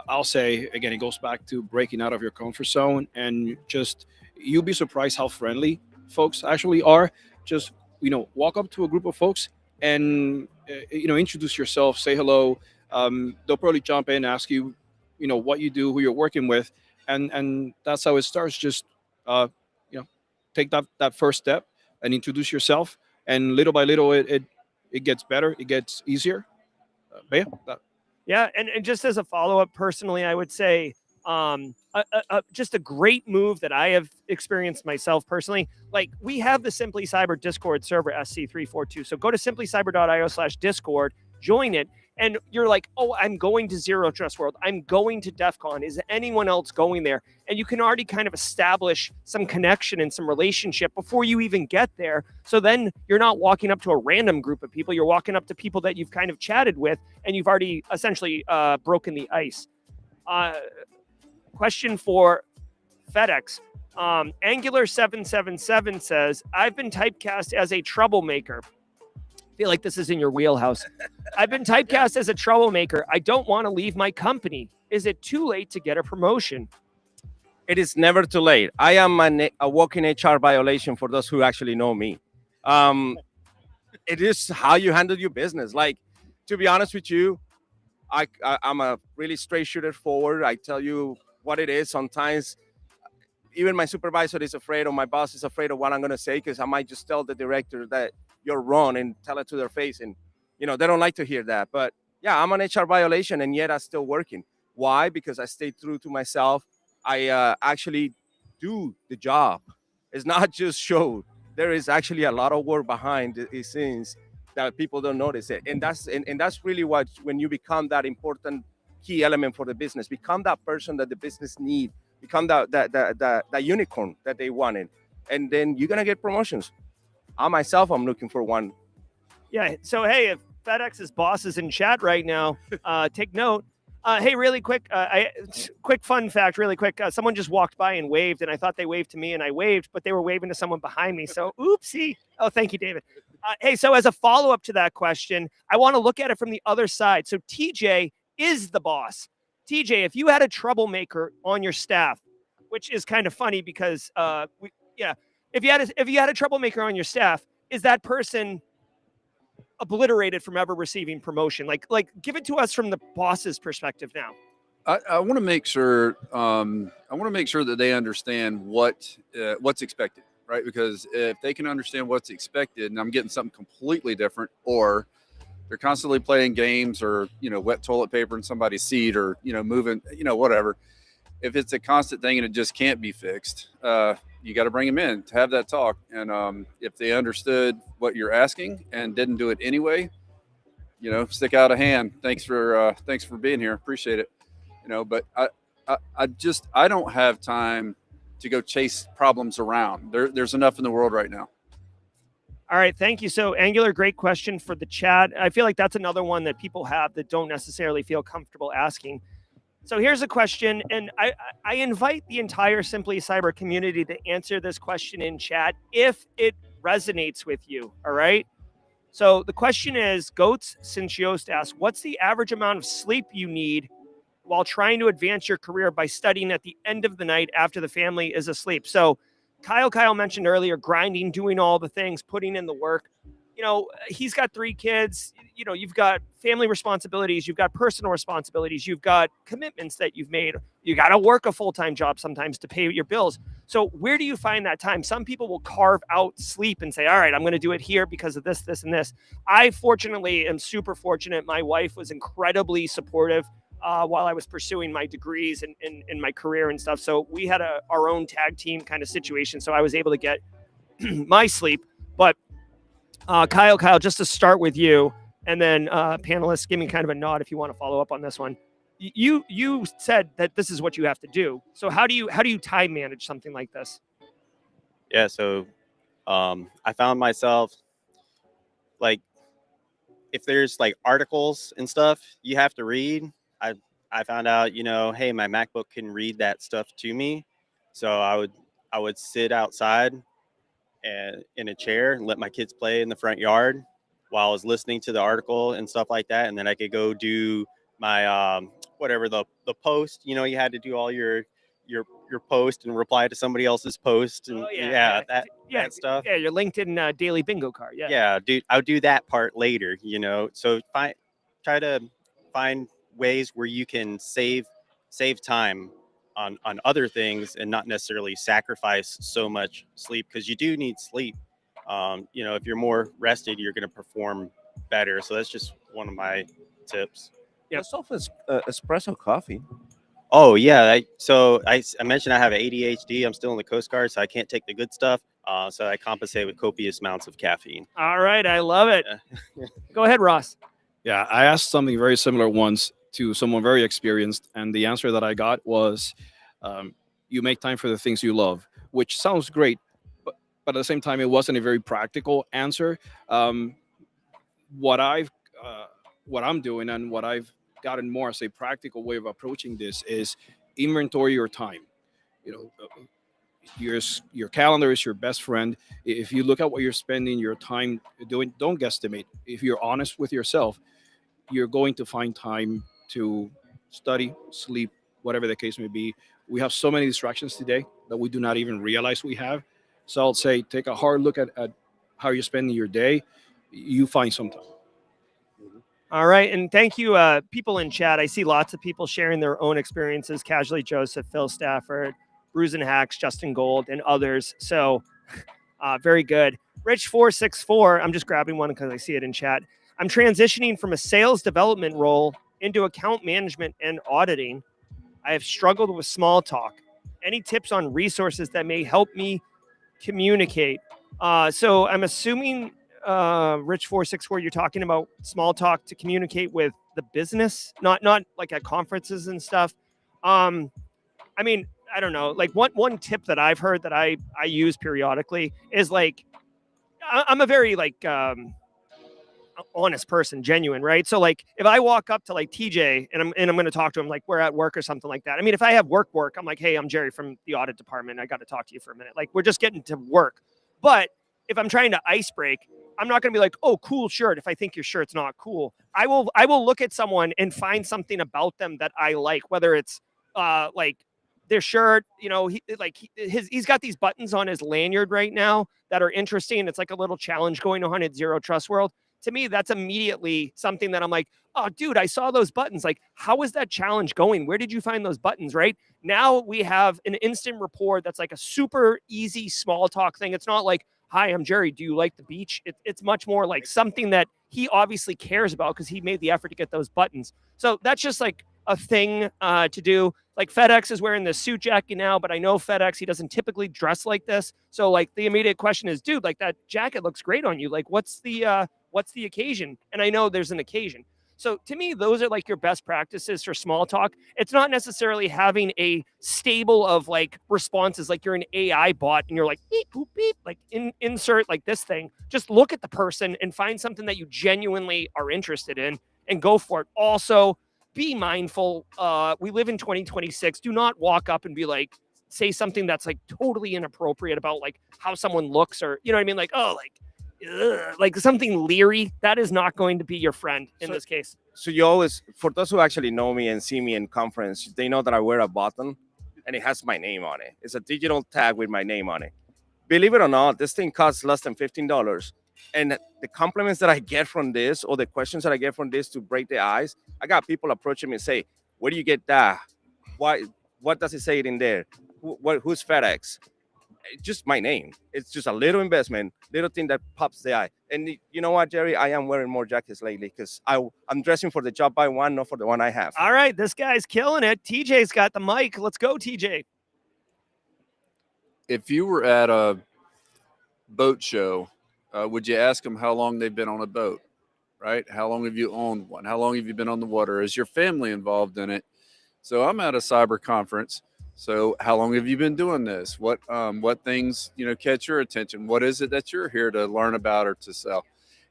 I'll say, again, it goes back to breaking out of your comfort zone, and just, you'll be surprised how friendly folks actually are. Just, walk up to a group of folks and, introduce yourself, say hello. They'll probably jump in, ask you, what you do, who you're working with. And that's how it starts. Just, take that first step and introduce yourself. And little by little, it gets better. It gets easier. But yeah. And just as a follow-up, personally, I would say just a great move that I have experienced myself personally. Like, we have the Simply Cyber Discord server, SC342. So go to simplycyber.io/Discord, join it. And you're like, oh, I'm going to Zero Trust World. I'm going to DEF CON. Is anyone else going there? And you can already kind of establish some connection and some relationship before you even get there. So then you're not walking up to a random group of people. You're walking up to people that you've kind of chatted with, and you've already essentially broken the ice. Question for FedEx. Angular777 says, I've been typecast as a troublemaker. I feel like this is in your wheelhouse. I've been typecast as a troublemaker. I don't want to leave my company. Is it too late to get a promotion? It is never too late. I am a walking HR violation for those who actually know me. It is how you handle your business. Like, to be honest with you, I'm a really straight shooter forward. I tell you what it is. Sometimes even my supervisor is afraid, or my boss is afraid of what I'm going to say, because I might just tell the director that you're wrong and tell it to their face. And, they don't like to hear that. But yeah, I'm an HR violation, and yet I'm still working. Why? Because I stay true to myself. I actually do the job. It's not just show. There is actually a lot of work behind the scenes that people don't notice it. And that's really what, when you become that important key element for the business, become that person that the business need, become that unicorn that they wanted. And then you're going to get promotions. I myself, I'm looking for one. Yeah. So, hey, if FedEx's boss is in chat right now, take note. Hey, really quick, quick fun fact, really quick. Someone just walked by and waved, and I thought they waved to me, and I waved, but they were waving to someone behind me. So, oopsie. Oh, thank you, David. Hey, so as a follow-up to that question, I want to look at it from the other side. So TJ is the boss. TJ, if you had a troublemaker on your staff, which is kind of funny because, if you had a troublemaker on your staff, is that person obliterated from ever receiving promotion? Like give it to us from the boss's perspective now. I want to make sure that they understand what's expected, right? Because if they can understand what's expected, and I'm getting something completely different, or they're constantly playing games or, wet toilet paper in somebody's seat or, moving, whatever. If it's a constant thing and it just can't be fixed, you got to bring them in to have that talk. And if they understood what you're asking and didn't do it anyway, stick out a hand. Thanks for being here. Appreciate it. But I don't have time to go chase problems around. There's enough in the world right now. All right, thank you. So Angular, great question for the chat. I feel like that's another one that people have that don't necessarily feel comfortable asking. So here's a question, and I invite the entire Simply Cyber community to answer this question in chat if it resonates with you, all right? So the question is, Goats since Yost asked, what's the average amount of sleep you need while trying to advance your career by studying at the end of the night after the family is asleep? So Kyle mentioned earlier, grinding, doing all the things, putting in the work. He's got 3 kids. You've got family responsibilities. You've got personal responsibilities. You've got commitments that you've made. You got to work a full-time job sometimes to pay your bills. So where do you find that time? Some people will carve out sleep and say, all right, I'm going to do it here because of this, this, and this. I fortunately am super fortunate. My wife was incredibly supportive while I was pursuing my degrees and in my career and stuff. So we had our own tag team kind of situation. So I was able to get my sleep. But Kyle, just to start with you, and then panelists, give me kind of a nod if you want to follow up on this one. You said that this is what you have to do. So how do you time manage something like this? Yeah, so I found myself like, if there's like articles and stuff you have to read, I found out, hey, my MacBook can read that stuff to me. So I would sit outside and in a chair and let my kids play in the front yard while I was listening to the article and stuff like that. And then I could go do my whatever the post, you had to do all your post and reply to somebody else's post and that stuff. Yeah, your LinkedIn daily bingo card. Yeah, dude, I'll do that part later, So try to find ways where you can save time on other things and not necessarily sacrifice so much sleep, because you do need sleep. If you're more rested, you're going to perform better. So that's just one of my tips. Yeah, espresso coffee. Oh yeah, I mentioned I have ADHD. I'm still in the Coast Guard, so I can't take the good stuff. So I compensate with copious amounts of caffeine. All right, I love it. Go ahead, Ross. Yeah, I asked something very similar once to someone very experienced, and the answer that I got was, you make time for the things you love, which sounds great, but at the same time, it wasn't a very practical answer. What I'm doing and what I've gotten more as a practical way of approaching this is inventory your time. Your calendar is your best friend. If you look at what you're spending your time doing, don't guesstimate. If you're honest with yourself, you're going to find time to study, sleep, whatever the case may be. We have so many distractions today that we do not even realize we have. So I'll say, take a hard look at how you're spending your day. You find some time. All right. And thank you, people in chat. I see lots of people sharing their own experiences. Casually Joseph, Phil Stafford, Bruise and Hacks, Justin Gold, and others. So very good. Rich464, I'm just grabbing one because I see it in chat. I'm transitioning from a sales development role into account management and auditing. I have struggled with small talk. Any tips on resources that may help me communicate? So I'm assuming, Rich464, you're talking about small talk to communicate with the business, not like at conferences and stuff. I mean, I don't know. Like one tip that I've heard that I use periodically is like, I'm a very like honest person, genuine, right? So like if I walk up to like TJ and I'm going to talk to him, like we're at work or something like that. I mean, if I have work, I'm like, hey, I'm Jerry from the audit department. I got to talk to you for a minute. Like we're just getting to work. But if I'm trying to ice break, I'm not going to be like, oh, cool shirt. If I think your shirt's not cool, I will look at someone and find something about them that I like, whether it's like their shirt, he's got these buttons on his lanyard right now that are interesting. It's like a little challenge going on at Zero Trust World. To me, that's immediately something that I'm like, oh, dude, I saw those buttons. Like, how is that challenge going? Where did you find those buttons, right? Now we have an instant rapport that's like a super easy small talk thing. It's not like, hi, I'm Jerry. Do you like the beach? It's much more like something that he obviously cares about because he made the effort to get those buttons. So that's just like a thing to do. Like FedEx is wearing the suit jacket now, but I know FedEx, he doesn't typically dress like this. So like the immediate question is, dude, like that jacket looks great on you. Like what's the occasion? And I know there's an occasion. So to me, those are like your best practices for small talk. It's not necessarily having a stable of like responses, like you're an AI bot and you're like beep boop beep, like insert like this thing. Just look at the person and find something that you genuinely are interested in and go for it. Also, be mindful. We live in 2026. Do not walk up and be like, say something that's like totally inappropriate about like how someone looks, or you know what I mean? Like, oh, like something leery. That is not going to be your friend in this case. So you always, for those who actually know me and see me in conference, they know that I wear a button and it has my name on it. It's a digital tag with my name on it. Believe it or not, this thing costs less than $15. And the compliments that I get from this, or the questions that I get from this to break the ice, I got people approaching me and say, where do you get that? Why? What does it say it in there? Who's FedEx? It's just my name. It's just a little investment, little thing that pops the eye. And you know what, Jerry? I am wearing more jackets lately because I'm dressing for the job I want, not for the one I have. All right, this guy's killing it. TJ's got the mic. Let's go, TJ. If you were at a boat show, would you ask them how long they've been on a boat, right? How long have you owned one? How long have you been on the water? Is your family involved in it? So I'm at a cyber conference. So how long have you been doing this? What things, catch your attention? What is it that you're here to learn about or to sell?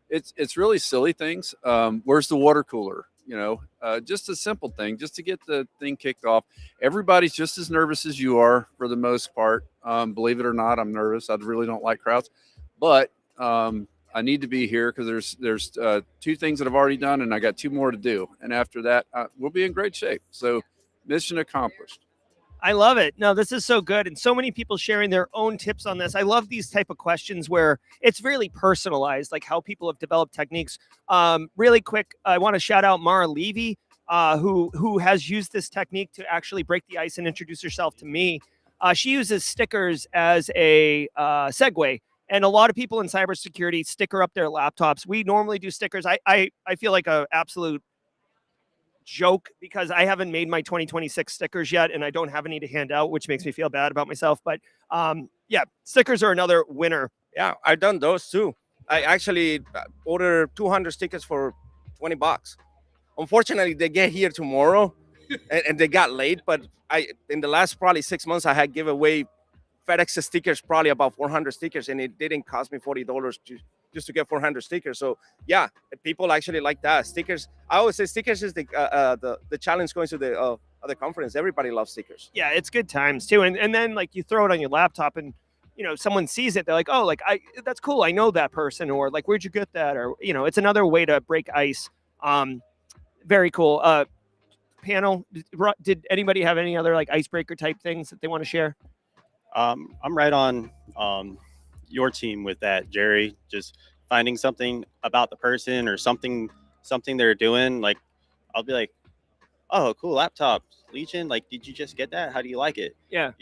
It's really silly things. Where's the water cooler? Just a simple thing, just to get the thing kicked off. Everybody's just as nervous as you are for the most part. Believe it or not, I'm nervous. I really don't like crowds, but I need to be here because there's 2 things that I've already done, and I got 2 more to do. And after that, we'll be in great shape. So mission accomplished. I love it. No, this is so good. And so many people sharing their own tips on this. I love these type of questions where it's really personalized, like how people have developed techniques. Really quick, I want to shout out Mara Levy, who has used this technique to actually break the ice and introduce herself to me. She uses stickers as a segue. And a lot of people in cybersecurity sticker up their laptops. We normally do stickers. I feel like an absolute joke because I haven't made my 2026 stickers yet and I don't have any to hand out, which makes me feel bad about myself. But yeah, stickers are another winner. Yeah, I've done those too. I actually ordered 200 stickers for $20. Unfortunately, they get here tomorrow and they got late. But in the last probably 6 months, I had give away FedEx stickers, probably about 400 stickers, and it didn't cost me $40 just to get 400 stickers. So yeah, people actually like that. Stickers, I always say stickers is the challenge going to the other conference. Everybody loves stickers. Yeah, it's good times too. And then like you throw it on your laptop and someone sees it, they're like, oh, like that's cool, I know that person, or like, where'd you get that? Or it's another way to break ice. Very cool. Panel, did anybody have any other like icebreaker type things that they want to share? I'm right on your team with that, Jerry. Just finding something about the person or something they're doing. Like, I'll be like, oh, cool laptop, Legion. Like, did you just get that? How do you like it? Yeah.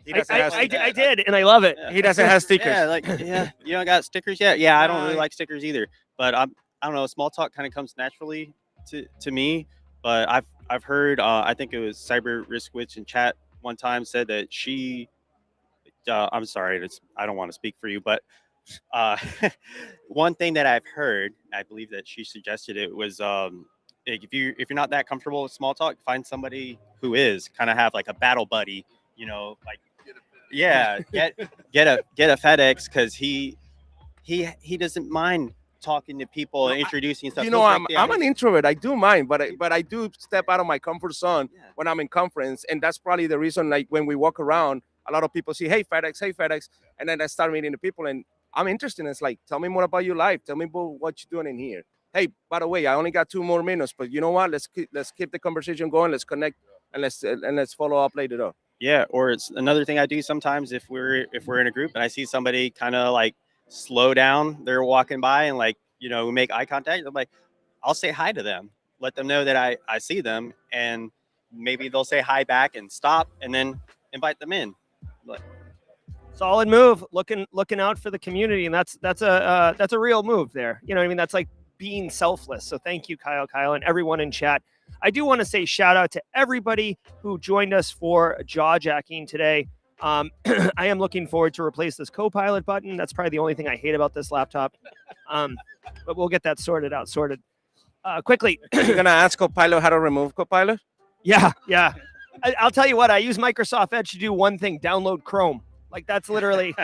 I did, and I love it. Yeah. He doesn't have stickers. Yeah, you don't got stickers yet? Yeah, I don't really like stickers either. But I don't know. Small talk kind of comes naturally to me. But I've heard. I think it was Cyber Risk Witch in chat one time said that she. I'm sorry, I don't want to speak for you, but one thing that I've heard, I believe that she suggested it was if you're not that comfortable with small talk, find somebody who is, kind of have like a battle buddy, like get a FedEx, because he doesn't mind talking to people and introducing stuff. I'm an introvert. I do mind, but I do step out of my comfort zone when I'm in conference, and that's probably the reason. Like when we walk around, a lot of people say, "Hey FedEx," and then I start meeting the people, and I'm interested. It's like, tell me more about your life. Tell me about what you're doing in here. Hey, by the way, I only got 2 more minutes, but you know what? Let's keep the conversation going. Let's connect and let's follow up later on. Yeah, or it's another thing I do sometimes if we're in a group and I see somebody kind of like slow down, they're walking by and like, we make eye contact. I'm like, I'll say hi to them, let them know that I see them, and maybe they'll say hi back and stop and then invite them in. Solid move. Looking out for the community, and that's a real move there. You know what I mean? That's like being selfless. So thank you, Kyle, and everyone in chat. I do want to say shout out to everybody who joined us for Jawjacking today. I am looking forward to replace this Copilot button. That's probably the only thing I hate about this laptop. But we'll get that sorted. Quickly. You're gonna ask Copilot how to remove Copilot? Yeah. I'll tell you what. I use Microsoft Edge to do one thing: download Chrome. Like that's literally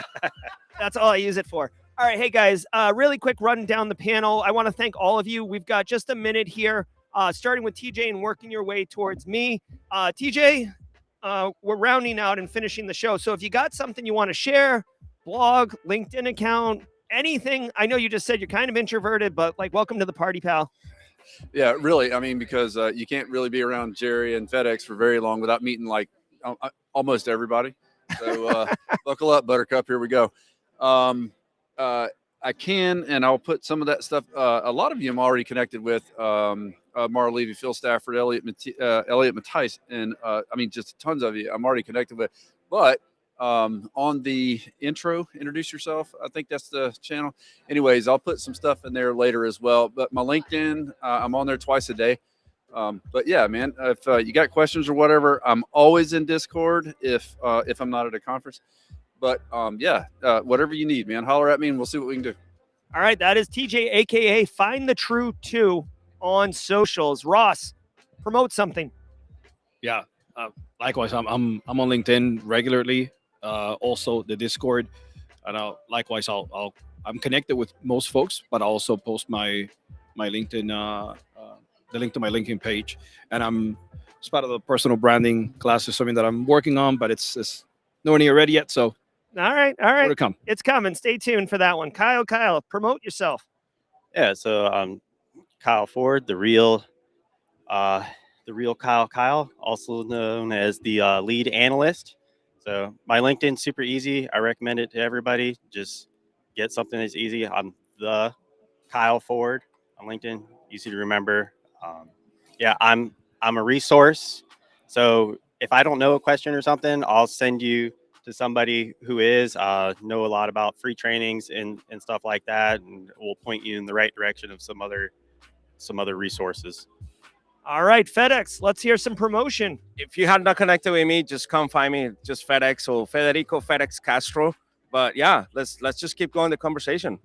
that's all I use it for. All right, hey guys, really quick run down the panel. I want to thank all of you. We've got just a minute here, starting with TJ and working your way towards me. TJ, we're rounding out and finishing the show. So if you got something you want to share, blog, LinkedIn account, anything. I know you just said you're kind of introverted, but like, welcome to the party, pal. Yeah, really. I mean, because you can't really be around Jerry and FedEx for very long without meeting like almost everybody. So buckle up, Buttercup. Here we go. I can, and I'll put some of that stuff. A lot of you I'm already connected with. Mara Levy, Phil Stafford, Elliot Mattice, and I mean, just tons of you I'm already connected with. But on the introduce yourself, I think that's the channel. Anyways, I'll put some stuff in there later as well. But my LinkedIn, I'm on there twice a day. But yeah, man, if you got questions or whatever, I'm always in Discord if I'm not at a conference. But whatever you need, man, holler at me and we'll see what we can do. All right, that is TJ, aka Find the True 2 on socials. Ross, promote something. Yeah, likewise, I'm on LinkedIn regularly. Also the Discord, and I'm connected with most folks, but I also post my LinkedIn. The link to my LinkedIn page, and it's part of the personal branding class is something that I'm working on, but it's nowhere near ready yet. So, all right, more to come. It's coming. Stay tuned for that one. Kyle, promote yourself. Yeah, so Kyle Ford, the real Kyle, also known as the lead analyst. So my LinkedIn super easy. I recommend it to everybody. Just get something that's easy. I'm the Kyle Ford on LinkedIn. Easy to remember. I'm a resource. So if I don't know a question or something, I'll send you to somebody who know a lot about free trainings and stuff like that, and we'll point you in the right direction of some other resources. All right, FedEx, let's hear some promotion. If you have not connected with me, just come find me. Just FedEx or Federico FedEx Castro. But yeah, let's just keep going the conversation.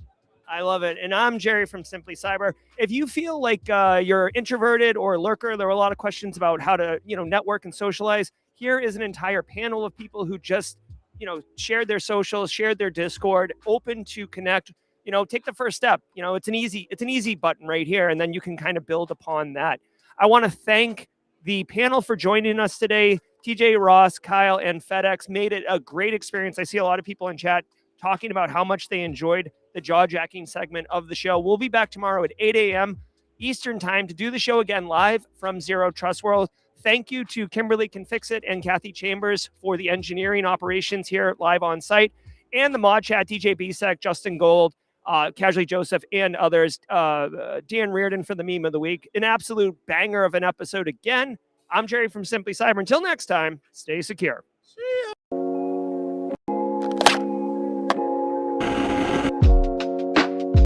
I love it. And I'm Jerry from Simply Cyber. If you feel like you're introverted or a lurker, there were a lot of questions about how to, network and socialize. Here is an entire panel of people who just, shared their socials, shared their Discord, open to connect. Take the first step. It's an easy button right here, and then you can kind of build upon that. I want to thank the panel for joining us today. TJ, Ross, Kyle, and FedEx made it a great experience. I see a lot of people in chat talking about how much they enjoyed the Jawjacking segment of the show. We'll be back tomorrow at 8 a.m. Eastern time to do the show again live from Zero Trust World. Thank you to Kimberly Can Fix It and Kathy Chambers for the engineering operations here live on site, and the mod chat, DJ Bisek, Justin Gold, Casually Joseph, and others. Dan Reardon for the meme of the week. An absolute banger of an episode again. I'm Jerry from Simply Cyber. Until next time, stay secure.